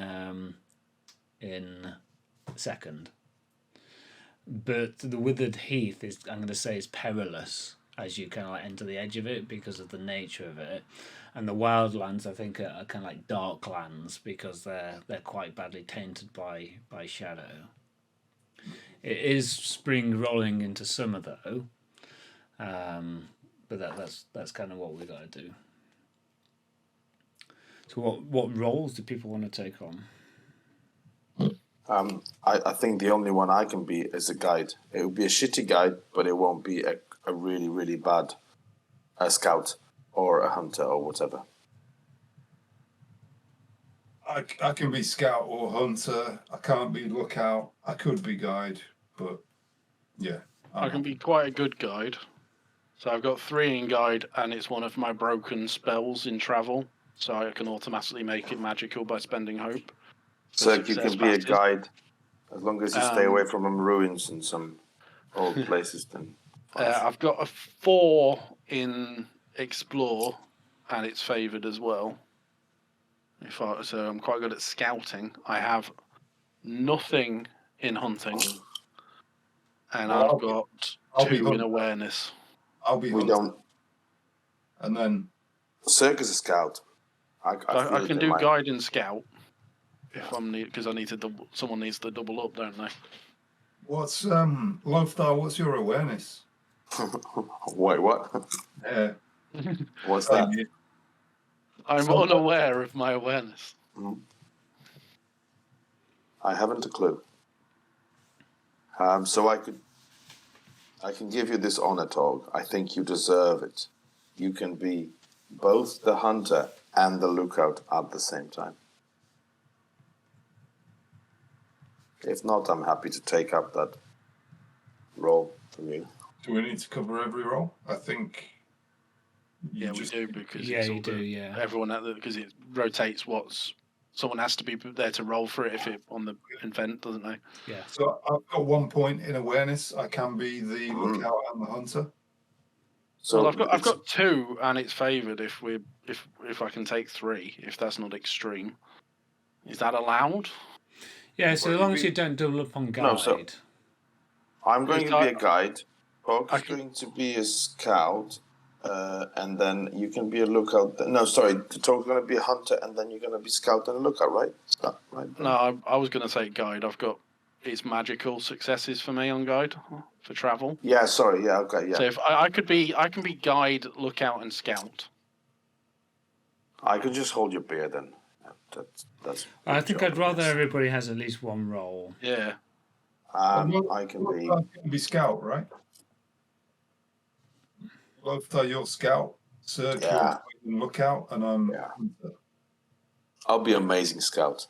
second. But the Withered Heath is, I'm going to say, is perilous as you kind of like enter the edge of it because of the nature of it. And the wildlands, I think, are kind of like dark lands because they're quite badly tainted by shadow. It is spring rolling into summer though, but that's kind of what we got to do. So what roles do people want to take on? I think the only one I can be is a guide. It will be a shitty guide, but it won't be a really, really bad scout or a hunter or whatever. I can be scout or hunter. I can't be lookout. I could be guide, but yeah. I can be quite a good guide. So I've got 3 in guide, and it's one of my broken spells in travel. So I can automatically make it magical by spending hope. So you success can be a passes. guide as long as you stay away from them ruins and some old places. Then I've got a 4 in explore, and it's favoured as well. So I'm quite good at scouting. I have nothing in hunting, and I've got 2 in awareness. I'll be we hunter. don't. And then Sirk is a scout. I can do guide and scout if I'm because I need to double. Someone needs to double up, don't they? what's Loftar, what's your awareness? Wait, what? Yeah. What's that? I'm unaware of my awareness. I haven't a clue. So I can give you this honor, Torg. I think you deserve it. You can be both the hunter and the lookout at the same time. If not, I'm happy to take up that role from you. Do we need to cover every role? I think. Yeah, we do because Yeah, it's you all do. Yeah. everyone because it rotates someone has to be there to roll for it if it on the event, doesn't they? Yeah. So I've got 1 point in awareness. I can be the lookout and the hunter. So Well, I've got 2, and it's favoured if I can take 3, if that's not extreme. Is that allowed? Yeah, so as long as you don't double up on guide. No, so- I'm going to be a guide. Torg I is can- going to be a scout, and then you can be a lookout. No, sorry, Torg's going to be a hunter, and then you're going to be scout and a lookout, right? Right. No, I was going to say guide. It's magical successes for me on guide for travel. Yeah, sorry. Yeah, okay, yeah. So if I can be guide, lookout, and scout. I can just hold your beer then. That's. I think job, I'd rather yes. everybody has at least 1 role. Yeah. I can be. Loftar can be scout, right? Loftar, your scout. Sirk, Yeah. your lookout, and I'm Yeah. hunter. I'll be amazing scout.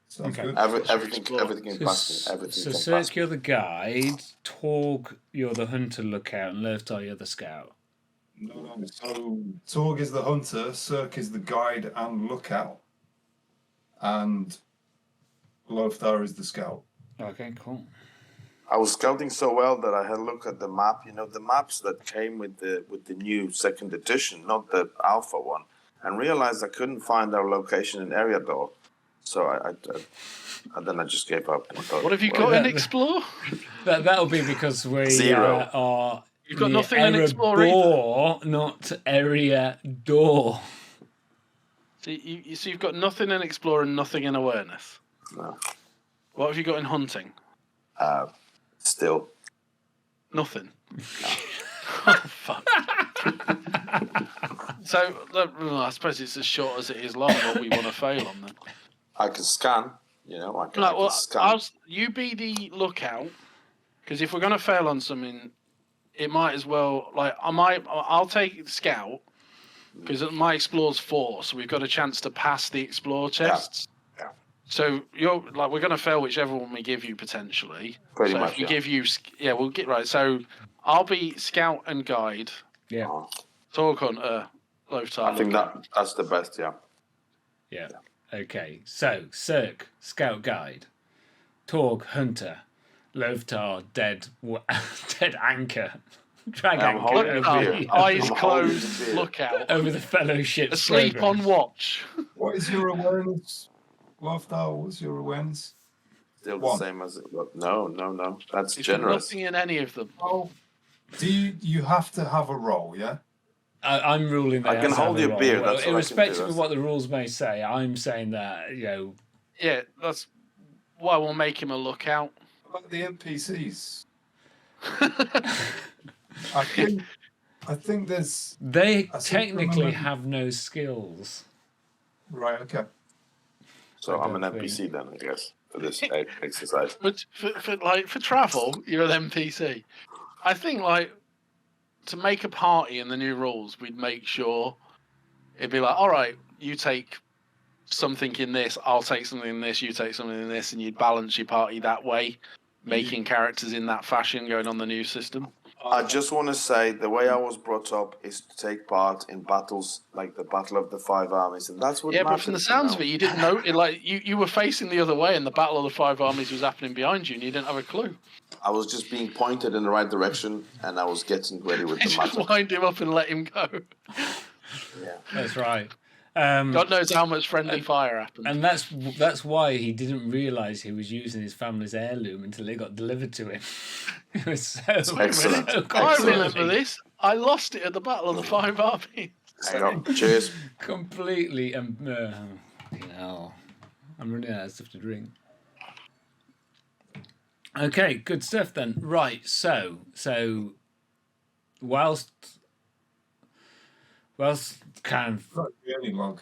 Sounds Okay. good. Everything can So, pass me. Everything so can Sirk, pass me. you're the guide. Torg, you're the hunter lookout, and Loftar, you're the scout. No. So Torg is the hunter, Sirk is the guide and lookout, and Loftar is the scout. Okay, cool. I was scouting so well that I had a look at the map. You know, the maps that came with the new second edition, not the alpha one, and realized I couldn't find our location in Eriador. So I then I just gave up. And thought, What have you well, got in that- Explore? That'll be because we Zero. are. You've got near nothing in Explore either. Erebor, not area door. So you've got nothing in Explore and nothing in Awareness. No. What have you got in Hunting? Still. Nothing. Oh, fuck. So, I suppose it's as short as it is long what we want to fail on then. I can scan. You know, I can No, well, scan. you be the lookout, because if we're going to fail on something, it might as well, like, I'll take Scout, because my Explore's 4, so we've got a chance to pass the Explore tests. Yeah. So we're going to fail whichever one we give you potentially. Pretty so much, if we give you, we'll get right. So I'll be Scout and Guide. Yeah. Torg Hunter, Loftar. I think that's the best. Yeah. Yeah. Okay. So Sirk, scout guide. Torg, hunter. Loftar, dead anchor. Drag I'm anchor holding over, the beer. the, Eyes I'm holding closed, the beer. lookout. over the fellowship. Asleep program. on watch. What is your awareness, Loftar? What's your awareness? Still One. the same as it was. No. That's He's got generous. nothing in any of them. Oh, do you have to have a roll? Yeah. I'm ruling that I can has to hold have a your roll. beer, that's what I can do, irrespective of that's- what the rules may say, I'm saying that Yeah, that's why we'll make him a lookout. About the NPCs, I think there's they I seem to technically remember- have no skills. right. Okay. So I I'm an don't NPC then, I guess, for this exercise. But for travel, you're an NPC. I think to make a party in the new rules, we'd make sure it'd be like, all right, you take something in this, I'll take something in this, you take something in this, and you'd balance your party that way, making characters in that fashion going on the new system. I just want to say the way I was brought up is to take part in battles like the Battle of the Five Armies, and that's what Yeah, but matters. from the sounds of it, you didn't know. You were facing the other way, and the Battle of the Five Armies was happening behind you, and you didn't have a clue. I was just being pointed in the right direction, and I was getting ready with the Just battle. wind him up and let him go. Yeah. That's right. God knows how much friendly fire happened. And that's why he didn't realise he was using his family's heirloom until it got delivered to him. It was so Excellent. I completely- remember this. I lost it at the Battle of the Five Armies. Hang on. Cheers. Completely. I'm running out of stuff to drink. Okay, good stuff then. Right, so whilst kind of Got a journey log.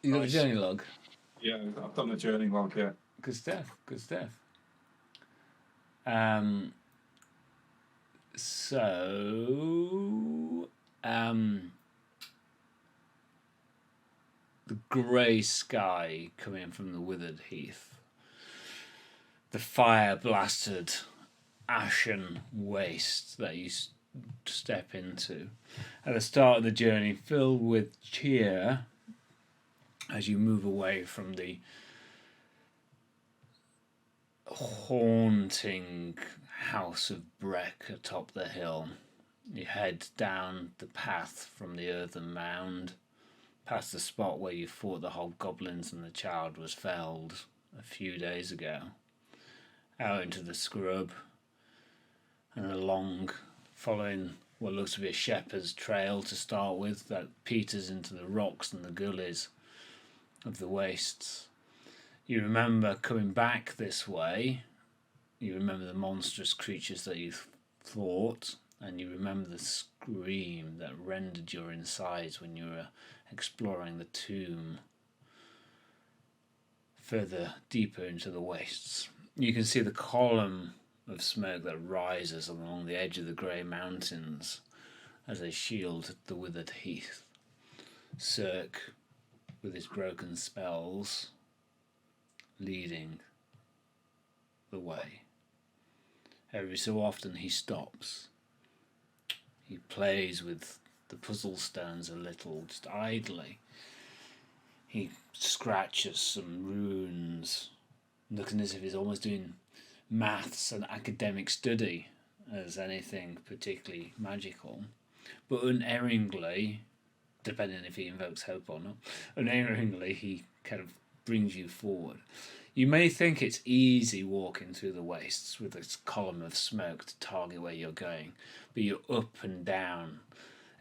you got the Nice. journey log. Yeah, I've done a journey log. Yeah. Good stuff. The grey sky coming from the withered heath, the fire blasted, ashen waste that you step into at the start of the journey, filled with cheer as you move away from the haunting house of Breck atop the hill. You head down the path from the earthen mound, past the spot where you fought the hobgoblins and the child was felled a few days ago, out into the scrub and along, following what looks to be a shepherd's trail to start with, that peters into the rocks and the gullies of the wastes. You remember coming back this way, you remember the monstrous creatures that you fought, and you remember the scream that rendered your insides when you were exploring the tomb further deeper into the wastes. You can see the column of smoke that rises along the edge of the grey mountains as they shield the withered heath. Sirk, with his broken spells, leading the way. Every so often he stops. He plays with the puzzle stones a little, just idly. He scratches some runes, looking as if he's almost doing maths and academic study as anything particularly magical. But unerringly, depending if he invokes hope or not, unerringly he kind of brings you forward. You may think it's easy walking through the wastes with this column of smoke to target where you're going, but you're up and down,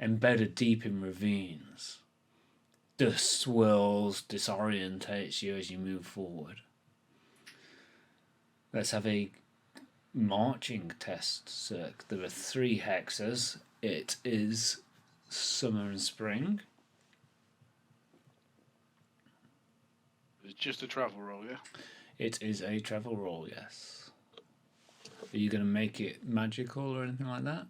embedded deep in ravines. Dust swirls, disorientates you as you move forward. Let's have a marching test, Sirk. There are 3 hexes. It is summer and spring. It's just a travel roll, yeah? It is a travel roll, yes. Are you going to make it magical or anything like that?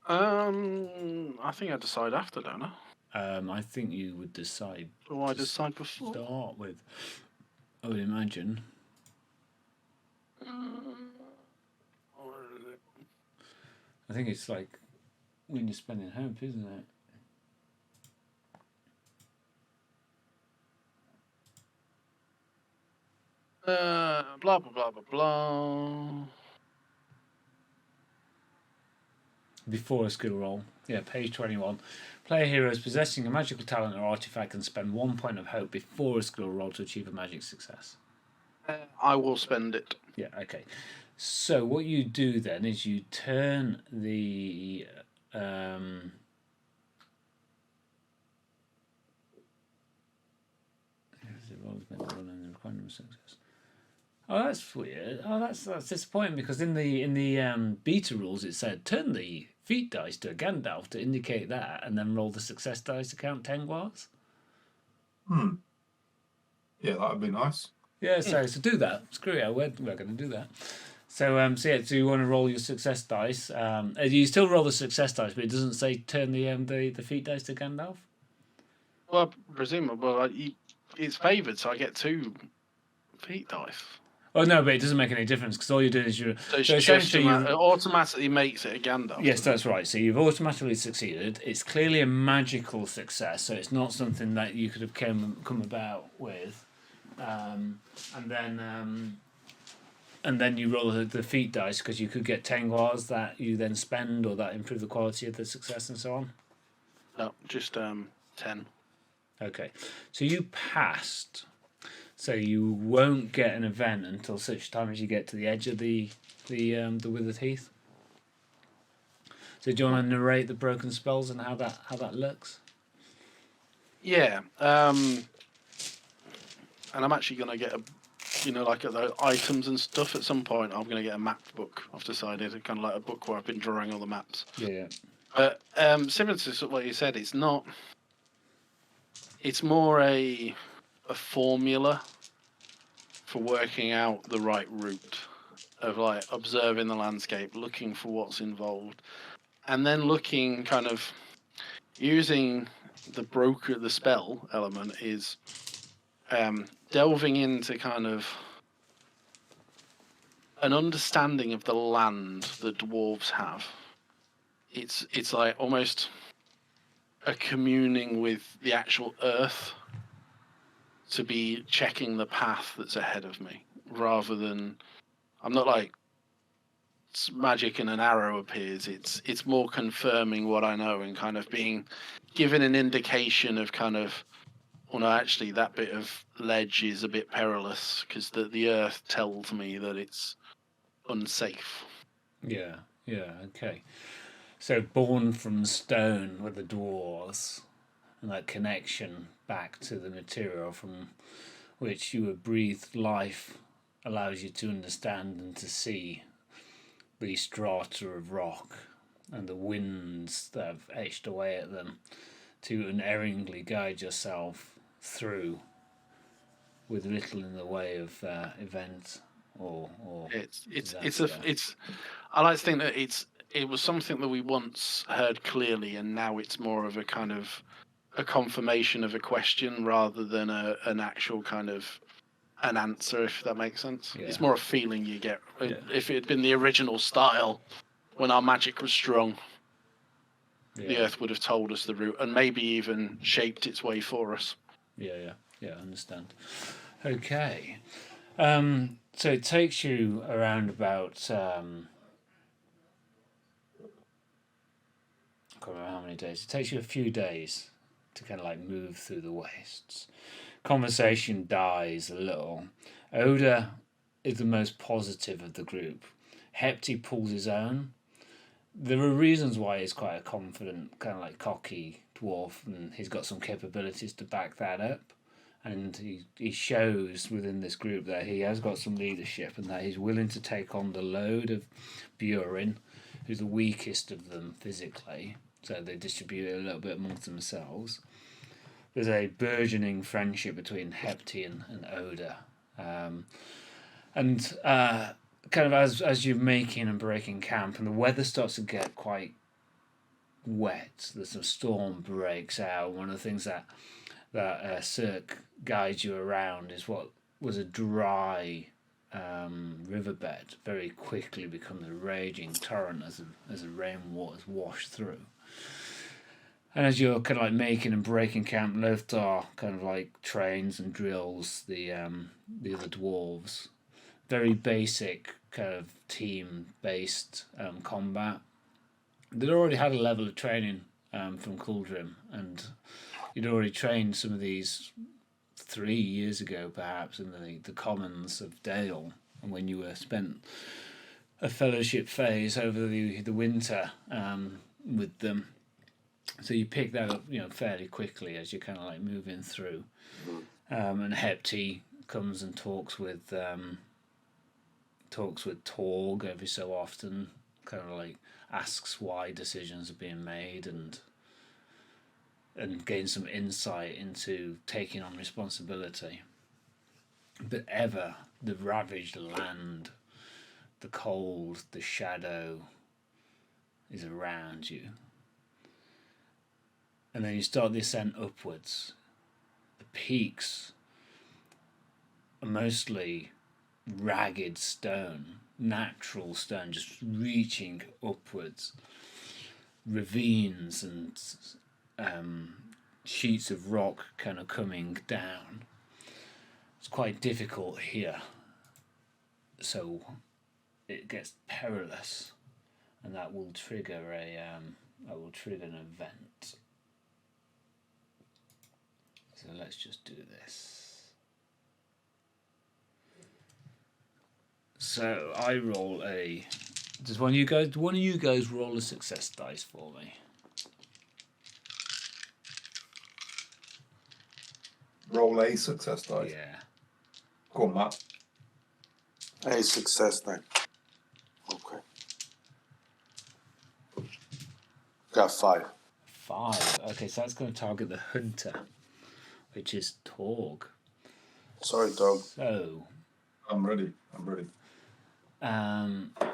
I think I decide after, don't I? I think you would decide. Or I decide before? Start with, I would imagine. Or is it? I think it's like when you're spending hope, isn't it? Blah, blah, blah, blah, blah. Before a skill roll. Yeah, page 21. Player heroes possessing a magical talent or artifact can spend 1 point of hope before a skill roll to achieve a magic success. I will spend it. Yeah, okay. So what you do then is you turn the oh, that's weird. Oh, that's disappointing because in the beta rules it said turn the feat dice to a Gandalf to indicate that, and then roll the success dice to count Tengwars. Yeah, that would be nice. Yeah, so do that. Screw it, we're going to do that. So so you want to roll your success dice. You still roll the success dice, but it doesn't say turn the feat dice to Gandalf. Well, presumably, it's favoured, so I get 2 feat dice. Oh no, but it doesn't make any difference because all you're doing is So essentially, it automatically makes it a Gandalf. Yes, that's right. So you've automatically succeeded. It's clearly a magical success, so it's not something that you could have come about with. And then you roll the feat dice because you could get Tengwars that you then spend or that improve the quality of the success and so on. No, just 10. Okay, so you passed. So you won't get an event until such time as you get to the edge of the withered heath. So do you want to narrate the broken spells and how that looks? Yeah. And I'm actually going to get like at the items and stuff at some point. I'm going to get a map book. I've decided, kind of like a book where I've been drawing all the maps. Yeah. But similar to what you said, it's not. It's more a formula for working out the right route of like observing the landscape, looking for what's involved, and then looking kind of using the spell element is delving into kind of an understanding of the land that dwarves have. It's like almost a communing with the actual earth to be checking the path that's ahead of me, rather than I'm not like it's magic and an arrow appears. It's more confirming what I know and kind of being given an indication of kind of, well, no, actually that bit of ledge is a bit perilous because the earth tells me that it's unsafe. Yeah, okay. So born from stone with the dwarves, and that connection back to the material from which you have breathed life allows you to understand and to see the strata of rock and the winds that have etched away at them to unerringly guide yourself through with little in the way of event or I like to think that it was something that we once heard clearly, and now it's more of a kind of a confirmation of a question rather than an actual kind of an answer, if that makes sense. Yeah. It's more a feeling you get. Yeah. If it had been the original style, when our magic was strong, the Yeah. Earth would have told us the route and maybe even shaped its way for us. Yeah, I understand. Okay. So it takes you around about I can't remember how many days. It takes you a few days to kind of like move through the wastes. Conversation dies a little. Oda is the most positive of the group. Hepti pulls his own. There are reasons why he's quite a confident, kind of like cocky dwarf, and he's got some capabilities to back that up. And he shows within this group that he has got some leadership and that he's willing to take on the load of Burin, who's the weakest of them physically. So they distribute it a little bit amongst themselves. There's a burgeoning friendship between Hepti and Oda. Kind of as you're making and breaking camp and the weather starts to get quite wet, there's some storm breaks out. One of the things that Sirk guides you around is what was a dry riverbed very quickly becomes a raging torrent as the rainwaters wash through. And as you're kind of like making and breaking camp, Loftar kind of like trains and drills the other dwarves. Very basic kind of team-based combat. They'd already had a level of training from Kuldrim, and you'd already trained some of these 3 years ago, perhaps, in the commons of Dale, and when you were spent a fellowship phase over the winter with them. So you pick that up, fairly quickly as you're kind of like moving through. And Hepti comes and talks with Torg every so often, kind of like asks why decisions are being made and gain some insight into taking on responsibility. But ever the ravaged land, the cold, the shadow is around you. And then you start the ascent upwards. The peaks are mostly ragged stone, natural stone, just reaching upwards. Ravines and sheets of rock kind of coming down. It's quite difficult here, so it gets perilous, and that will trigger an event. So let's just do this. So I roll a. Does one of you guys roll a success dice for me? Roll a success dice. Yeah. Go on, Matt. A success then. Okay. Got 5. 5. Okay, so that's going to target the hunter, which is Torg. Sorry, dog. So. I'm ready.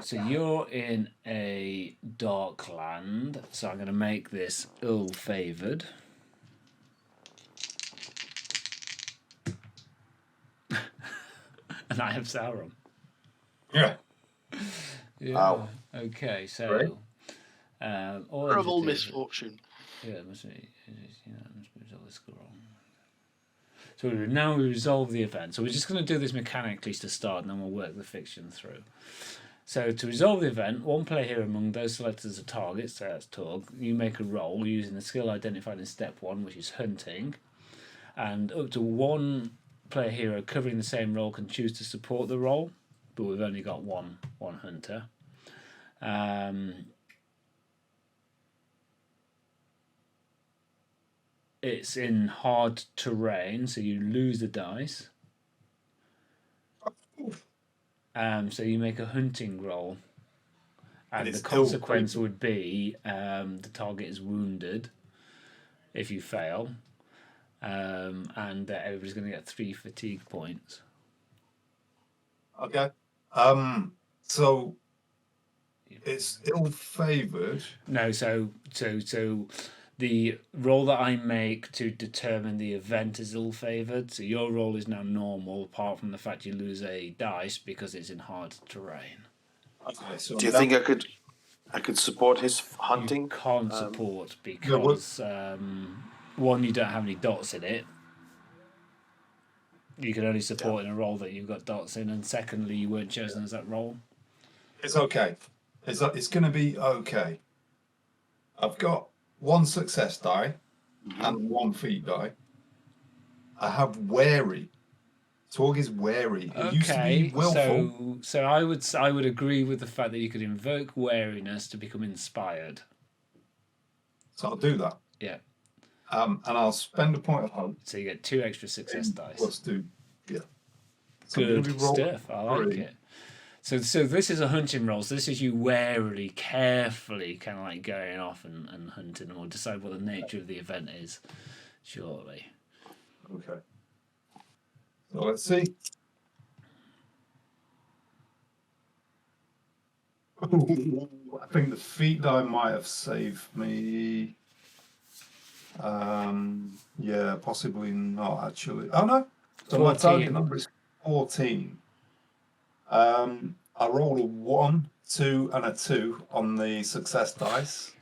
So you're in a dark land, so I'm going to make this ill-favoured. And I have Sauron. Yeah. Ow. Okay, so Right. all Terrible adjectives- misfortune. Yeah, it must be. So now we resolve the event. So we're just going to do this mechanically to start, and then we'll work the fiction through. So to resolve the event, one player here among those selected as a target, so that's Torg, you make a roll using the skill identified in step 1, which is hunting, and up to one player hero covering the same role can choose to support the role, but we've only got one hunter. It's in hard terrain, so you lose the dice. So you make a hunting roll, and it's the still consequence creepy. would be the target is wounded if you fail, and everybody's going to get 3 fatigue points. Okay. So It's ill-favoured. No, so the roll that I make to determine the event is ill-favoured. So your roll is now normal, apart from the fact you lose a dice because it's in hard terrain. Okay, so Do you think I could support his hunting? You can't support because one, you don't have any dots in it. You can only support in a role that you've got dots in, and secondly, you weren't chosen as that role. It's okay. It's going to be okay. I've got 1 success die and 1 feat die. I have wary. Torg is wary. It used to be willful. So I would agree with the fact that you could invoke wariness to become inspired. So I'll do that. Yeah. And I'll spend a point of hope. So you get 2 extra success dice. Plus 2. Yeah. So Good stuff. I like it. So this is a hunting roll. So this is you warily, carefully, kind of like going off and hunting, and we'll decide what the nature of the event is shortly. Okay. So let's see. I think the feat die might have saved me. Yeah, possibly not actually. Oh no. So 14. my target number is 14. I rolled a 1, 2, and a 2 on the success dice,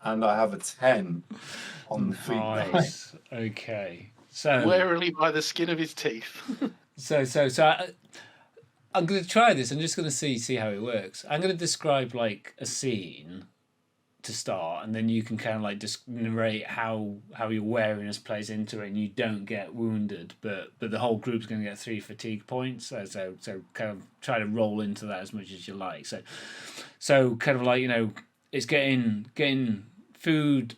and I have a 10 on the feat die. Nice. Okay. So Warily by the skin of his teeth. I'm going to try this. I'm just going to see how it works. I'm going to describe like a scene to start, and then you can kind of like just narrate how your wariness plays into it, and you don't get wounded, but the whole group's going to get 3 fatigue points. So kind of try to roll into that as much as you like. So kind of like, you know, it's getting food.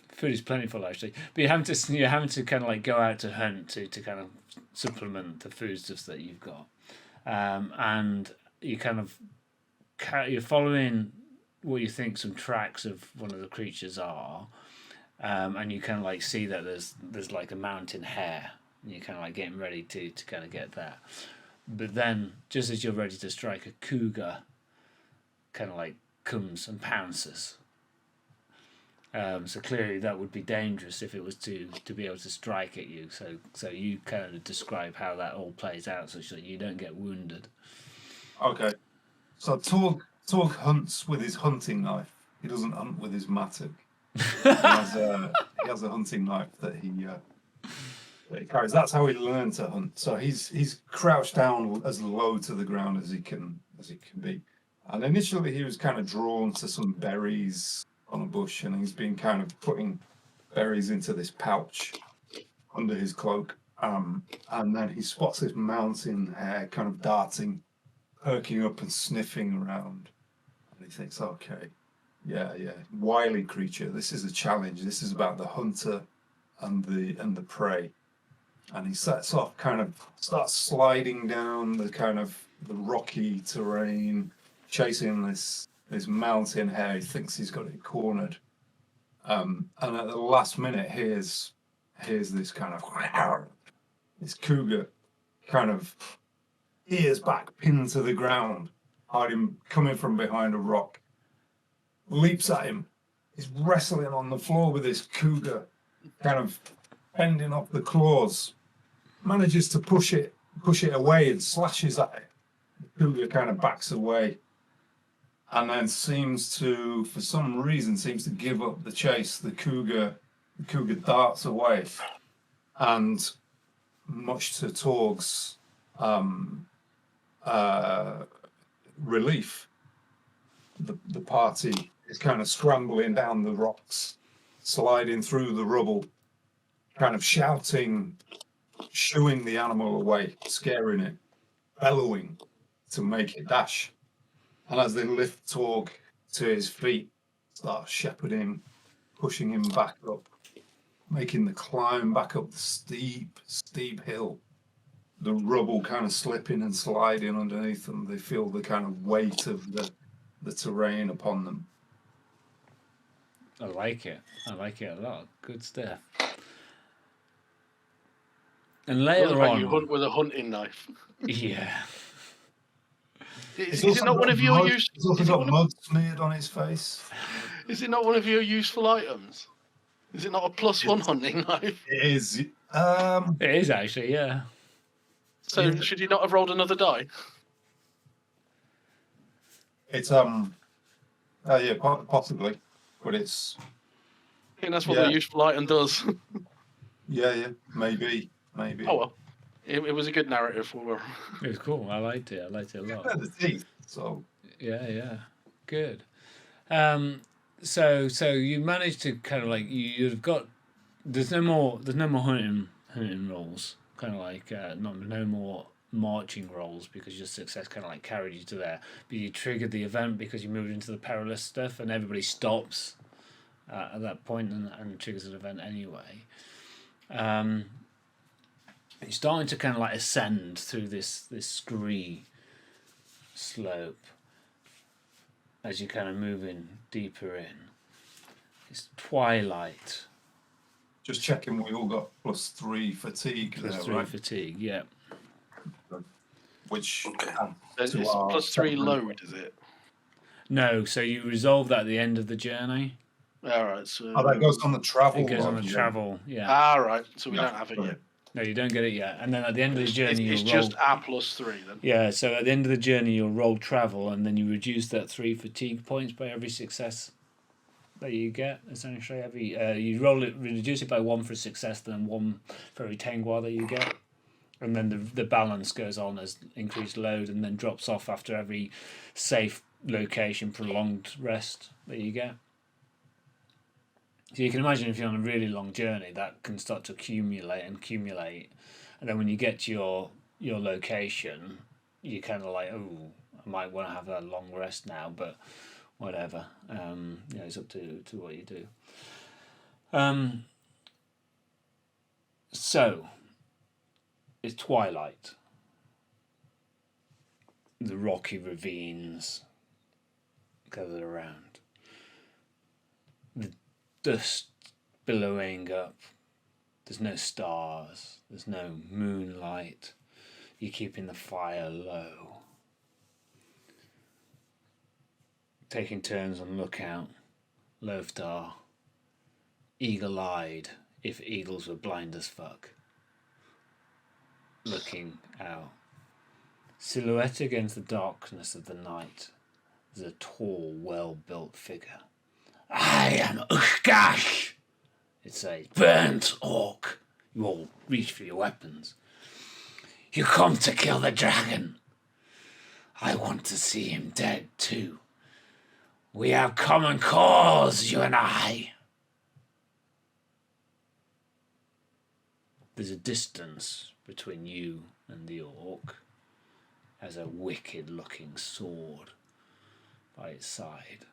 Food is plentiful actually, but you're having to kind of like go out to hunt to kind of supplement the foodstuffs that you've got, and you you're following what you think some tracks of one of the creatures are, and you kind of like see that there's like a mountain hare, and you're kind of like getting ready to kind of get that, but then just as you're ready to strike, a cougar kind of like comes and pounces. So clearly that would be dangerous if it was to be able to strike at you. So you kind of describe how that all plays out such that you don't get wounded. Okay. So Torg hunts with his hunting knife. He doesn't hunt with his mattock. He has a hunting knife that he carries. That's how he learned to hunt. So he's crouched down as low to the ground as he can be. And initially he was kind of drawn to some berries on a bush, and he's been kind of putting berries into this pouch under his cloak. And then he spots this mountain hare kind of darting, perking up and sniffing around. And he thinks, okay, yeah, wily creature. This is a challenge. This is about the hunter and the prey. And he sets off, kind of starts sliding down the rocky terrain, chasing this mountain hare. He thinks he's got it cornered, and at the last minute here's this kind of this cougar kind of ears back, pinned to the ground, hiding, coming from behind a rock, leaps at him. He's wrestling on the floor with this cougar, kind of bending off the claws, manages to push it away and slashes at it. The cougar kind of backs away, and then seems to give up the chase. The cougar darts away, and much to Torg's relief, the party is kind of scrambling down the rocks, sliding through the rubble, kind of shouting, shooing the animal away, scaring it, bellowing to make it dash. And as they lift Torg to his feet, start shepherding, pushing him back up, making the climb back up the steep hill, the rubble kind of slipping and sliding underneath them. They feel the kind of weight of the terrain upon them. I like it a lot. Good stuff. And later on, you hunt with a hunting knife. Yeah. Is it not one of your use? He's also got mud smeared on his face. Is it not one of your useful items? Is it not a +1 hunting knife? It is. It is actually, yeah. So Yeah. should you not have rolled another die? It's yeah, possibly, but it's I think that's what Yeah. the useful item does. yeah, maybe. Oh well, it was a good narrative for her. It was cool. I liked it. I liked it a lot. Yeah, the teeth. So Yeah. Good. So you managed to kind of like you've got. There's no more hunting rolls. Kind of like no more marching rolls because your success kind of like carried you to there. But you triggered the event because you moved into the perilous stuff, and everybody stops at that point and triggers an event anyway. You're starting to kind of like ascend through this scree slope as you're kind of moving deeper in. It's twilight. just checking, we all got +3 fatigue Plus there, 3 right? fatigue, yeah. Which It's to our +3 settlement. load, is it? No, so you resolve that at the end of the journey. All right. So Oh, that goes on the travel. It goes on rather the than- travel, yeah. all right. So we Yeah, don't have it sorry. yet. No, you don't get it yet. And then at the end of the journey, It's you'll roll. just a +3 then. Yeah, so at the end of the journey, you'll roll travel, and then you reduce that 3 fatigue points by every success that you get. Essentially, you reduce it by 1 for success, then 1 for every tenguar that you get, and then the balance goes on as increased load, and then drops off after every safe location, prolonged rest that you get. So you can imagine if you're on a really long journey, that can start to accumulate, and then when you get to your location, you kind of like, oh, I might want to have a long rest now, but whatever. It's up to what you do. So it's twilight. The rocky ravines gathered around. The dust billowing up. There's no stars. There's no moonlight. You're keeping the fire low. Taking turns on lookout. Loftar, eagle-eyed, if eagles were blind as fuck, looking out. Silhouette against the darkness of the night is a tall, well-built figure. I am Ushgash, it says. Burnt orc. You all reach for your weapons. You come to kill the dragon. I want to see him dead too. We have common cause, you and I. There's a distance between you and the orc. Has a wicked-looking sword by its side.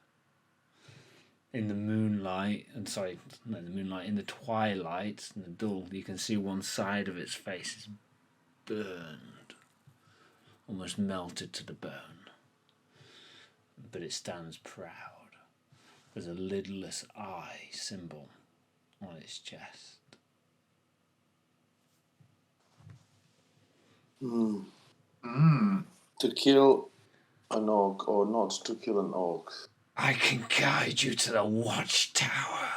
In the moonlight, in the twilight, in the dull, you can see one side of its face is burned, almost melted to the bone. But it stands proud. There's a lidless eye symbol on its chest. To kill an orc or not to kill an orc? I can guide you to the watchtower.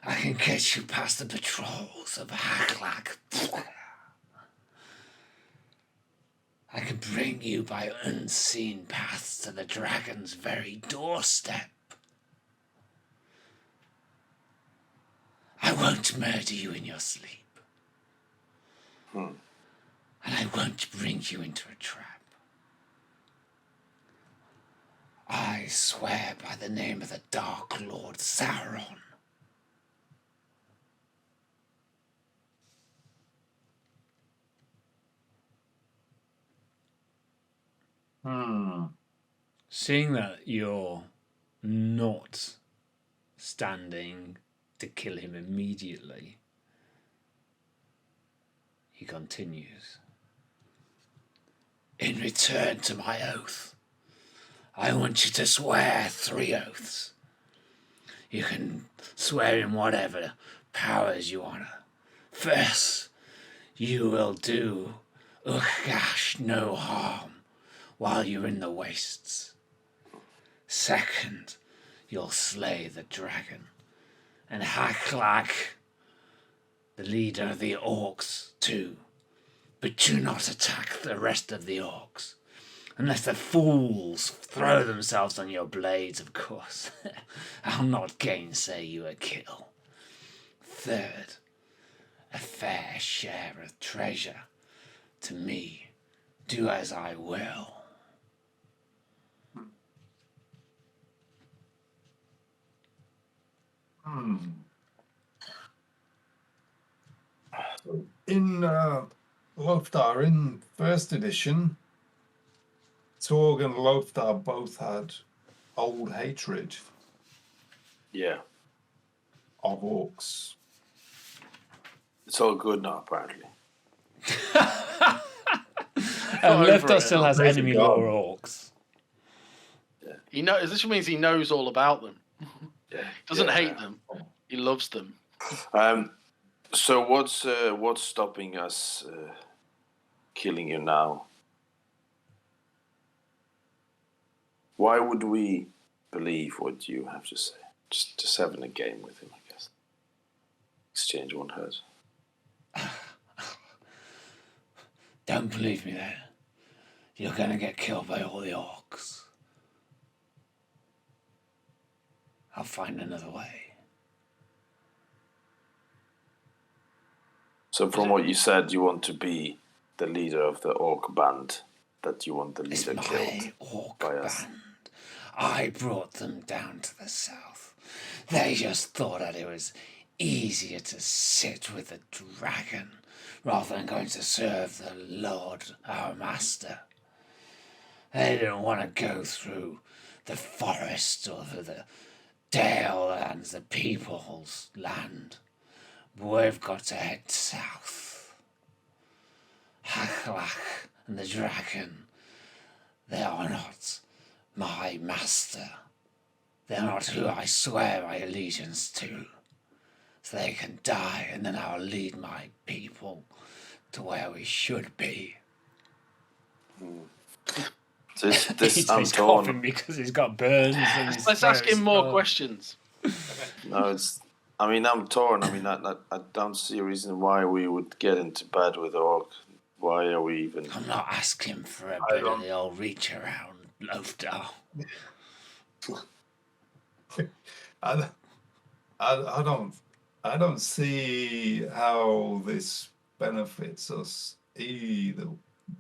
I can get you past the patrols of Haklak. I can bring you by unseen paths to the dragon's very doorstep. I won't murder you in your sleep. And I won't bring you into a trap. I swear by the name of the Dark Lord Sauron. Seeing that you're not standing to kill him immediately, he continues. In return to my oath, I want you to swear 3 oaths. You can swear in whatever powers you honor. First, you will do Ushgash no harm. while you're in the wastes. Second, you'll slay the dragon. And Haklak, the leader of the orcs, too. But do not attack the rest of the orcs. Unless the fools throw themselves on your blades, of course. I'll not gainsay you a kill. Third, a fair share of treasure. To me, do as I will. In Loftar, in first edition, Torg and Loftar both had old hatred Yeah. of orcs. It's all good now, apparently. Loftar still has Praise enemy God. lore orcs. He knows. This means he knows all about them. Yeah. Doesn't Yeah. hate them. He loves them. So what's stopping us killing you now? Why would we believe what you have to say? Just having a game with him, I guess. Exchange won't hurt. Don't believe me there. You're gonna get killed by all the orcs. I'll find another way. So from what you said, you want to be the leader of the orc band. That you want the It's leader my killed orc by us. band. I brought them down to the south. They just thought that it was easier to sit with the dragon rather than going to serve the Lord, our master. They didn't want to go through the forest or through the Dale lands, the people's land. We've got to head south. Haklak and the dragon, they are not my master. They're not who I swear my allegiance to. So they can die, and then I'll lead my people to where we should be. This I'm He's torn. coughing because he's got burns. And his Let's ask him throat's more full. questions. No, it's. I mean, I'm torn. I mean, I don't see a reason why we would get into bed with orc. Why are we even? I'm not asking for a bit of the old reach around, Loftar. I don't see how this benefits us either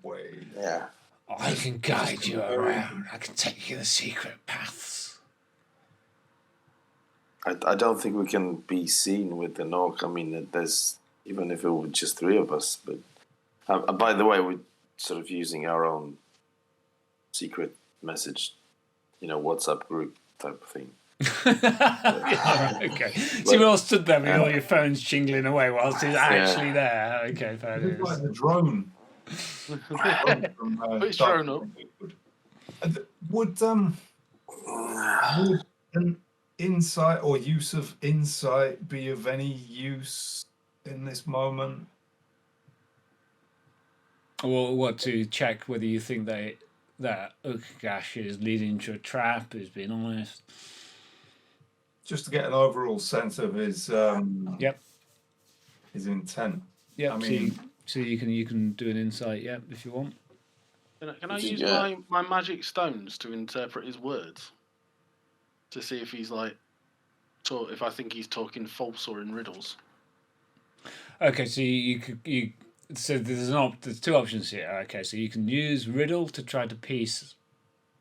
way. Yeah. I can guide you around. I can take you the secret paths. I don't think we can be seen with an orc. I mean, there's even if it were just three of us. But by the way, we're sort of using our own secret message, WhatsApp group type of thing. Yeah, right, okay. So you all stood there with all your phones jingling away whilst he's actually there. Okay, fair It's like enough. the drone. Put his drone up. Would an insight or use of insight be of any use in this moment? Well, what, to check whether you think that Ukagash is leading to a trap, is being honest? Just to get an overall sense of his Yep. his intent. Yep. I mean, so you can do an insight, if you want. Can I use Yeah. my magic stones to interpret his words? To see if he's if I think he's talking false or in riddles. Okay, so so there's two options here. Okay, so you can use riddle to try to piece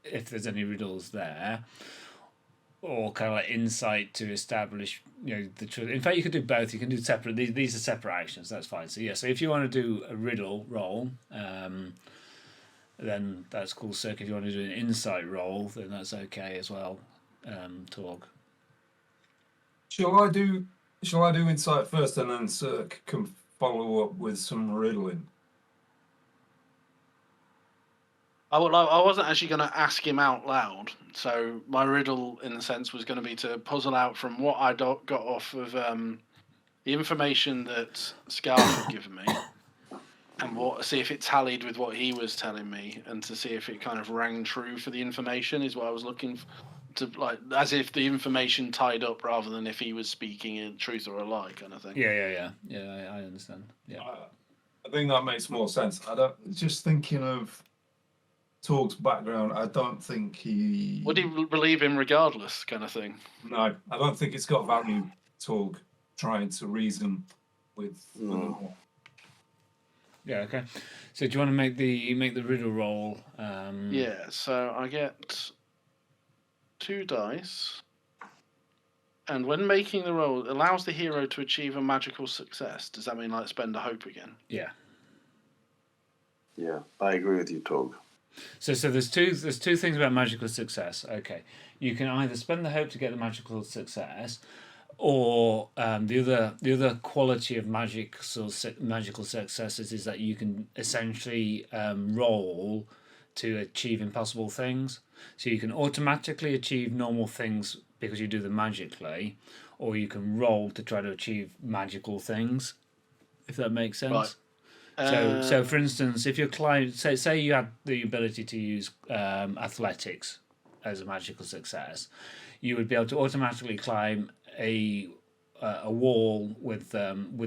if there's any riddles there, or kind of like insight to establish the truth. In fact, you could do both. You can do separate. These are separate actions. That's fine. So yeah, so if you want to do a riddle roll, then that's cool. Sirk. If you want to do an insight roll, then that's okay as well. Torg. shall I do insight first, and then Sirk can follow up with some riddling? I wasn't actually going to ask him out loud, so my riddle, in a sense, was going to be to puzzle out from what I got off of the information that Scarf had given me, and see if it tallied with what he was telling me, and to see if it kind of rang true for the information is what I was looking to, like, as if the information tied up rather than if he was speaking in truth or a lie kind of thing. Yeah. I understand. Yeah. I think that makes more sense. Just thinking of Torg's background, I don't think he... Would he believe him regardless kind of thing? No, I don't think it's got value, Torg, trying to reason with the law. Yeah, okay. So do you want to make the riddle roll? Yeah, so I get 2 dice, and when making the roll, it allows the hero to achieve a magical success. Does that mean like spend a hope again? Yeah. Yeah, I agree with you, Torg. So there's two things about magical success. Okay, you can either spend the hope to get the magical success, or the other quality of magical successes is that you can essentially roll to achieve impossible things. So you can automatically achieve normal things because you do them magically, or you can roll to try to achieve magical things, if that makes sense. Right. So for instance, if you're climbing, say you had the ability to use athletics as a magical success, you would be able to automatically climb a wall with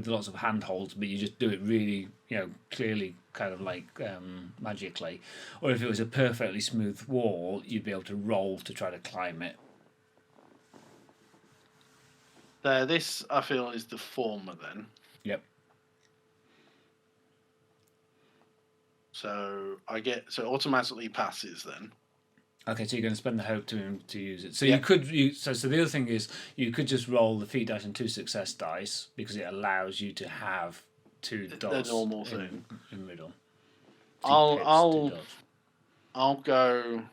lots of handholds, but you just do it really, clearly, kind of like magically. Or if it was a perfectly smooth wall, you'd be able to roll to try to climb it. This I feel is the former then. Yep. So it automatically passes then. Okay, so you're going to spend the hope to use it. So Yeah. so the other thing is you could just roll the feat dice and 2 success dice because it allows you to have 2 dots. The normal thing in middle. I'll go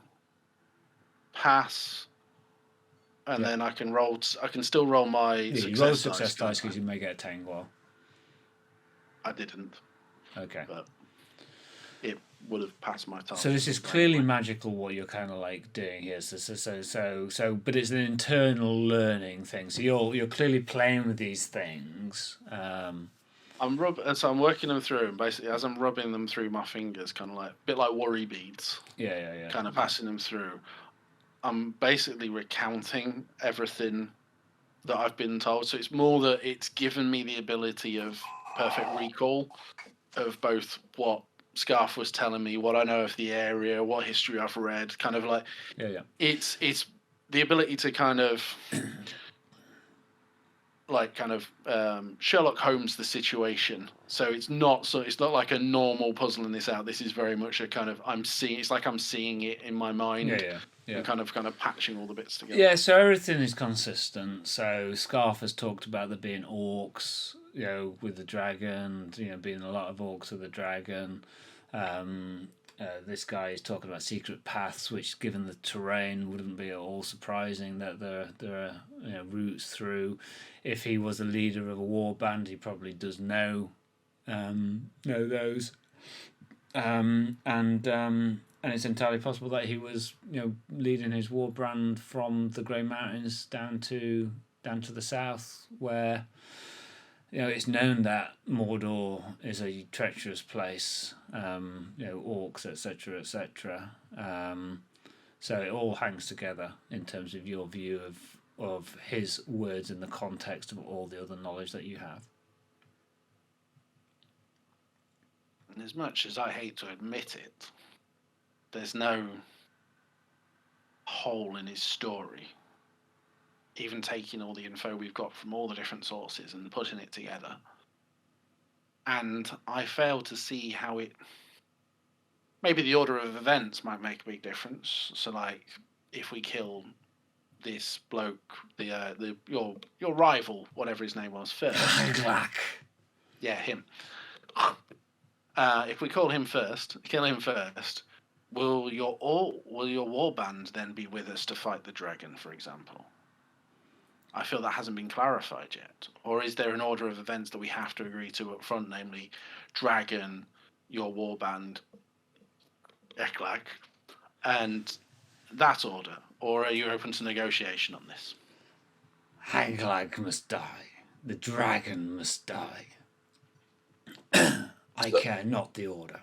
pass, and then I can roll. I can still roll my you roll success dice because you may get a 10 well. I didn't. Okay. But it would have passed my task. So this is clearly magical what you're kind of like doing here. So but it's an internal learning thing. So you're clearly playing with these things. I'm working them through, and basically as I'm rubbing them through my fingers, kind of like a bit like worry beads. Yeah. Kind of passing them through. I'm basically recounting everything that I've been told. So it's more that it's given me the ability of perfect recall of both what Scarf was telling me, what I know of the area, what history I've read, kind of like it's the ability to kind of Sherlock Holmes the situation. So it's not like a normal puzzling this out. This is very much a kind of I'm seeing it in my mind. Yeah. And kind of patching all the bits together. Yeah, so everything is consistent. So Scarf has talked about there being orcs, with the dragon, being a lot of orcs with the dragon. This guy is talking about secret paths, which, given the terrain, wouldn't be at all surprising that there are routes through. If he was a leader of a war band, he probably does know those. And it's entirely possible that he was, leading his war band from the Grey Mountains down to the south, where, it's known that Mordor is a treacherous place. Orcs, etc., so it all hangs together in terms of your view of his words in the context of all the other knowledge that you have. And as much as I hate to admit it, there's no hole in his story. Even taking all the info we've got from all the different sources and putting it together. And I fail to see how it... Maybe the order of events might make a big difference. So, like, if we kill this bloke, your rival, whatever his name was, first... Yeah, him. If we kill him first... Will your war band then be with us to fight the dragon, for example? I feel that hasn't been clarified yet. Or is there an order of events that we have to agree to up front, namely dragon, your war band, Eklag, and that order? Or are you open to negotiation on this? Haglag must die. The dragon must die. I care not the order.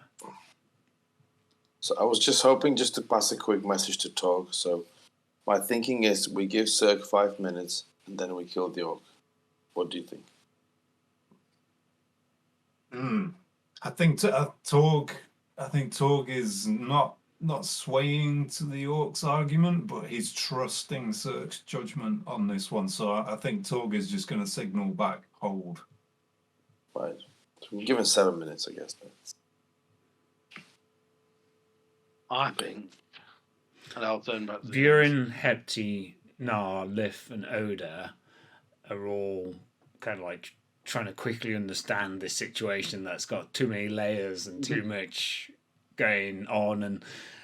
So I was just hoping just to pass a quick message to Torg. So my thinking is we give Sirk 5 minutes and then we kill the orc. What do you think? I think Torg. I think Torg is not swaying to the orc's argument, but he's trusting Sirk's judgment on this one. So I think Torg is just going to signal back, hold. Right. So we're given 7 minutes, I guess. I think, and I'll turn back to Buren, Hepti, Nar, Lif, and Oda are all kind of like trying to quickly understand this situation that's got too many layers and too much going on,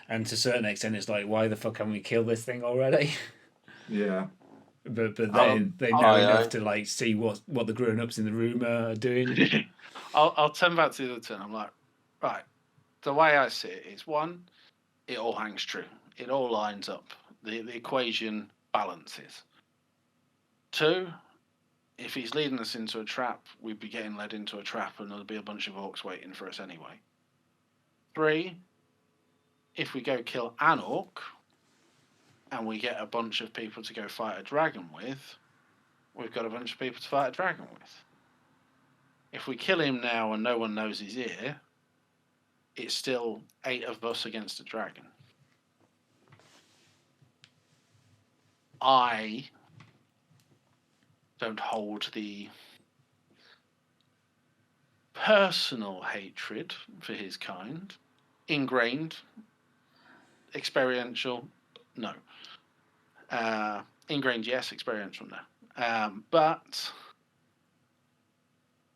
and to a certain extent it's like, why the fuck haven't we killed this thing already? Yeah. But they know enough to like see what the grown-ups in the room are doing. I'll turn back to the other turn. I'm like, right, the way I see it is, one, it all hangs true. It all lines up. The equation balances. Two, if he's leading us into a trap, we'd be getting led into a trap and there'll be a bunch of orcs waiting for us anyway. Three, if we go kill an orc and we get a bunch of people to go fight a dragon with, we've got a bunch of people to fight a dragon with. If we kill him now and no one knows he's here, it's still 8 of us against a dragon. I don't hold the personal hatred for his kind. Ingrained, experiential, no. Ingrained, yes. Experiential, no. But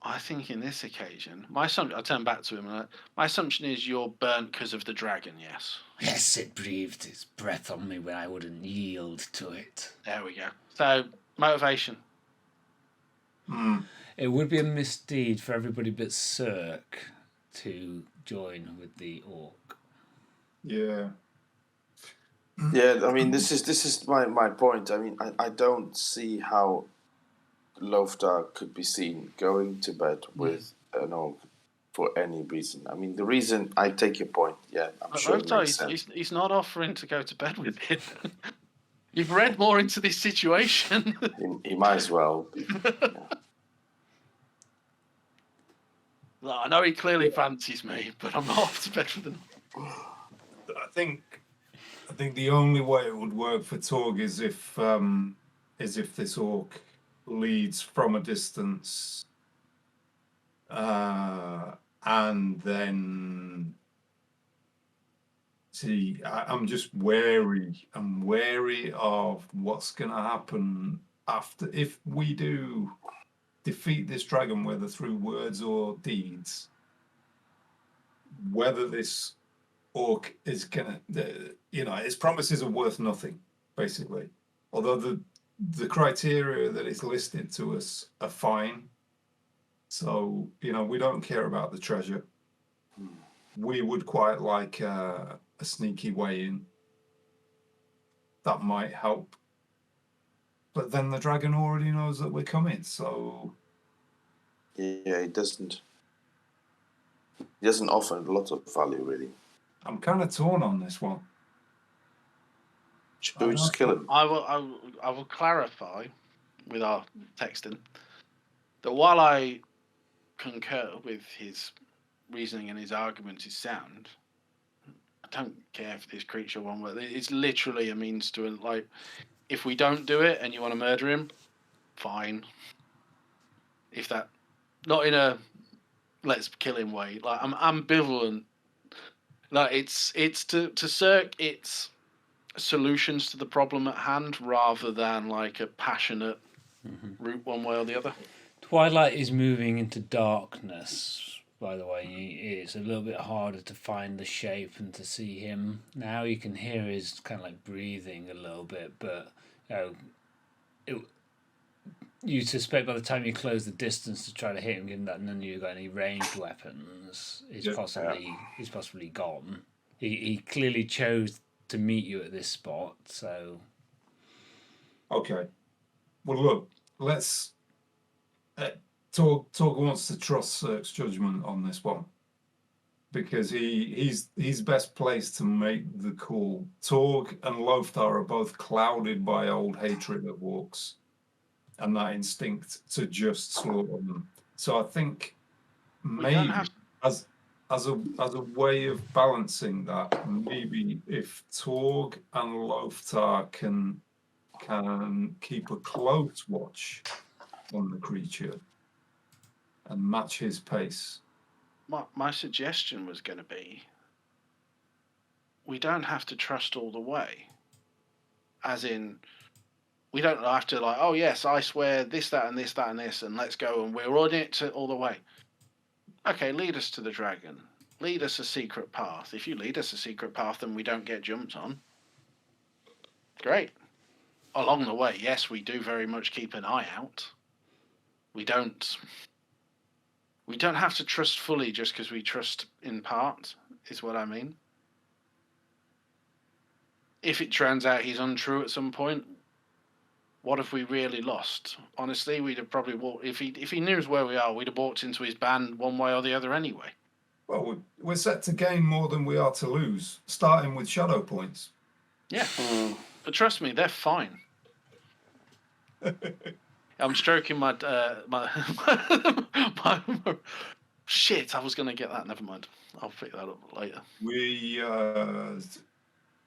I think in this occasion, my assumption, I'll turn back to him. My assumption is you're burnt because of the dragon, yes? Yes, it breathed its breath on me when I wouldn't yield to it. There we go. So, motivation. It would be a misdeed for everybody but Sirk to join with the orc. Yeah. Yeah, I mean, this is my point. I mean, I don't see how Loftar could be seen going to bed with an orc for any reason. I mean, the reason, I take your point. Yeah, I'm sure it makes sense. He's not offering to go to bed with him. You've read more into this situation. He might as well. I know he clearly fancies me, but I'm not off to bed with him. I think the only way it would work for Torg is if this orc leads from a distance, and then see. I'm just wary. I'm wary of what's going to happen after if we do defeat this dragon, whether through words or deeds. Whether this orc is gonna, its promises are worth nothing, basically. Although the criteria that is listed to us are fine. So, we don't care about the treasure. We would quite like a sneaky way in. That might help. But then the dragon already knows that we're coming, so... Yeah, he doesn't offer a lot of value, really. I'm kind of torn on this one. Should we just kill him? I will clarify with our texting that while I concur with his reasoning and his argument is sound, I don't care if this creature one word. It's literally a means to, like, if we don't do it and you want to murder him, fine. If that, not in a let's kill him way. Like, I'm ambivalent. Like, it's to Sirk, it's solutions to the problem at hand rather than like a passionate route one way or the other. Twilight is moving into darkness, by the way. It's a little bit harder to find the shape and to see him. Now you can hear his kind of like breathing a little bit, but you suspect by the time you close the distance to try to hit him, given that none of you got any ranged weapons, he's possibly gone. He clearly chose to meet you at this spot, so... Okay. Well, look, let's... Torg wants to trust Sirk's judgment on this one. because he's best placed to make the call. Torg and Loftar are both clouded by old hatred of orcs and that instinct to just slaughter them. So I think maybe as a way of balancing that, maybe if Torg and Loftar can keep a close watch on the creature and match his pace. My suggestion was going to be, we don't have to trust all the way. As in, we don't have to like, oh yes, I swear this, that, and this, that, and this, and let's go, and we're on it all the way. Okay, lead us to the dragon. Lead us a secret path. If you lead us a secret path and we don't get jumped on, great. Along the way, yes, we do very much keep an eye out. We don't have to trust fully just because we trust in part, is what I mean. If it turns out he's untrue at some point, what have we really lost? Honestly, we'd have probably walked, if he knew where we are, we'd have walked into his band one way or the other anyway. Well, we're set to gain more than we are to lose, starting with shadow points. Yeah, but trust me, they're fine. I'm stroking my shit. I was going to get that. Never mind. I'll pick that up later.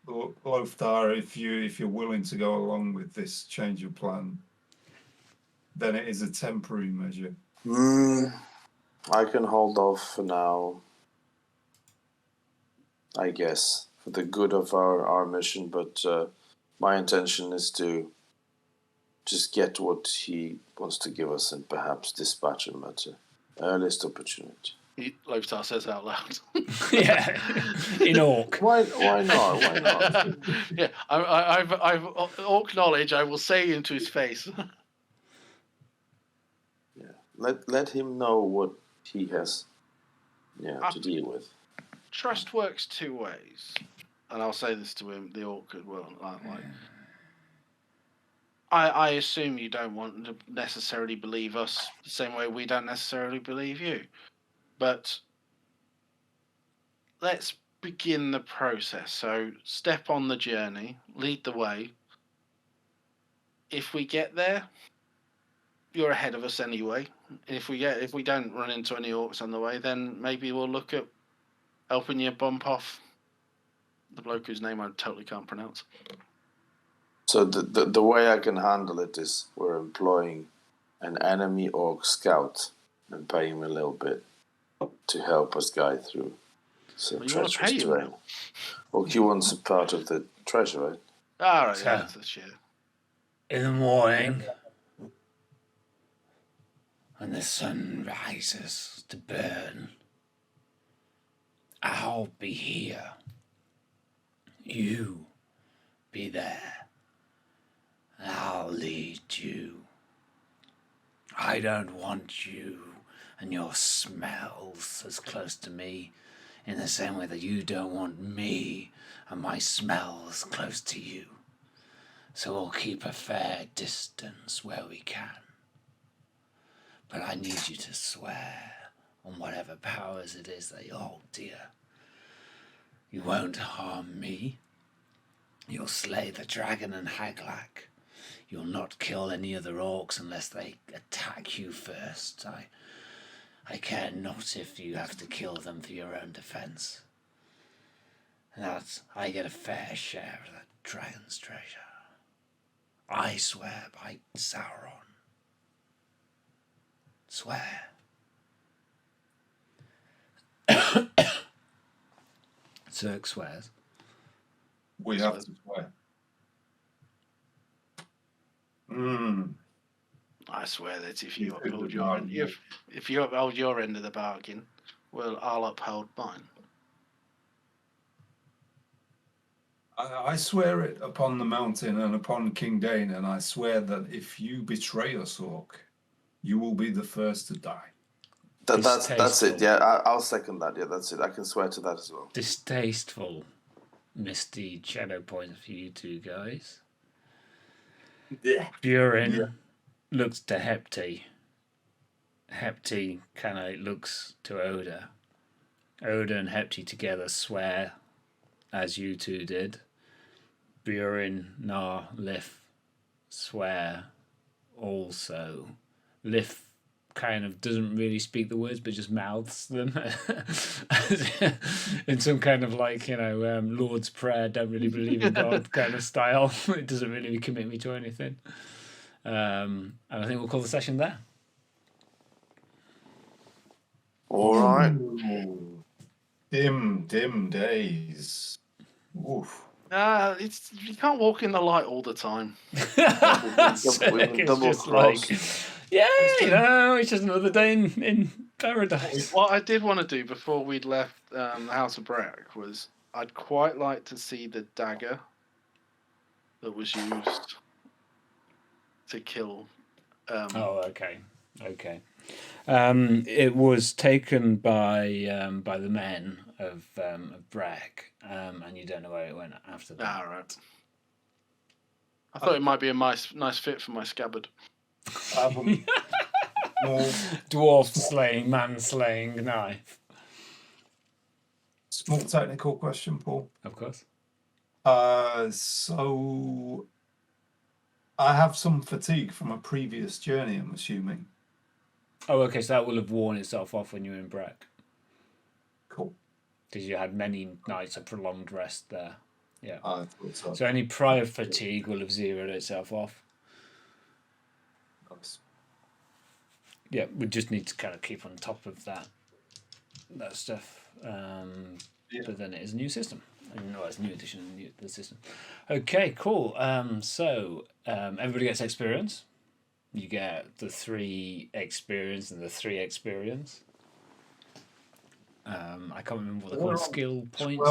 Loftar, if you're willing to go along with this change of plan, then it is a temporary measure. I can hold off for now, I guess, for the good of our mission, but my intention is to just get what he wants to give us and perhaps dispatch him at the earliest opportunity. Loftar says out loud. Yeah, in orc. Why not? Why not? Yeah, I've orc knowledge. I will say into his face. Yeah, let him know what he has, to deal with. Trust works two ways, and I'll say this to him, the orc as well. I assume you don't want to necessarily believe us the same way we don't necessarily believe you. But let's begin the process. So step on the journey, lead the way. If we get there, you're ahead of us anyway. If we don't run into any orcs on the way, then maybe we'll look at helping you bump off the bloke whose name I totally can't pronounce. So the way I can handle it is we're employing an enemy orc scout and paying him a little bit to help us guide through some treacherous terrain. Well, he wants a part of the treasure, right? All right, that's a share. In the morning, when the sun rises to burn, I'll be here. You be there. I'll lead you. I don't want you and your smells as close to me in the same way that you don't want me and my smells close to you. So we'll keep a fair distance where we can. But I need you to swear on whatever powers it is that you hold dear. You won't harm me. You'll slay the dragon and Haglak. You'll not kill any other orcs unless they attack you first. I care not if you have to kill them for your own defense. And I get a fair share of that dragon's treasure. I swear by Sauron. Swear. Sirk swears. We have to swear. I swear that if you uphold your end, if you uphold your end of the bargain, well, I'll uphold mine. I swear it upon the mountain and upon King Dane, and I swear that if you betray us, Orc, you will be the first to die. That's it. Yeah, I'll second that. Yeah, that's it. I can swear to that as well. Distasteful, misty shadow points for you two guys. Buren looks to Hepti. Hepti kind of looks to Oda. Oda and Hepti together swear, as you two did. Burin, Nar, Lif swear also. Lif kind of doesn't really speak the words, but just mouths them in some kind of like, Lord's Prayer, don't really believe in God kind of style. It doesn't really commit me to anything. And I think we'll call the session there. All right. Ooh. Dim days. Oof. You can't walk in the light all the time. We've been double just like, crossed. it's just another day in paradise. What I did want to do before we'd left the House of Brack was I'd quite like to see the dagger that was used to kill. Okay. It was taken by the men of Brack, and you don't know where it went after that. Right. I thought it might be a nice fit for my scabbard. Dwarf slaying, man slaying knife. Small technical question, Paul. Of course. So I have some fatigue from a previous journey, I'm assuming. Oh, okay, so that will have worn itself off when you were in Brack. Cool. Because you had many nights of prolonged rest there. Yeah. I thought so. So any prior fatigue will have zeroed itself off. Nice. Yeah, we just need to kind of keep on top of that stuff. But then it is a new system. No, it's a new addition to the system. Okay, cool. So everybody gets experience. You get the 3 experience and the 3 experience. I can't remember what they're called. Skill points.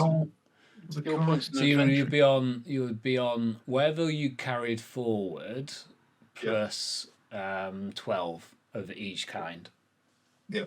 Skill points. So you would be on wherever you carried forward plus 12 of each kind. Yeah.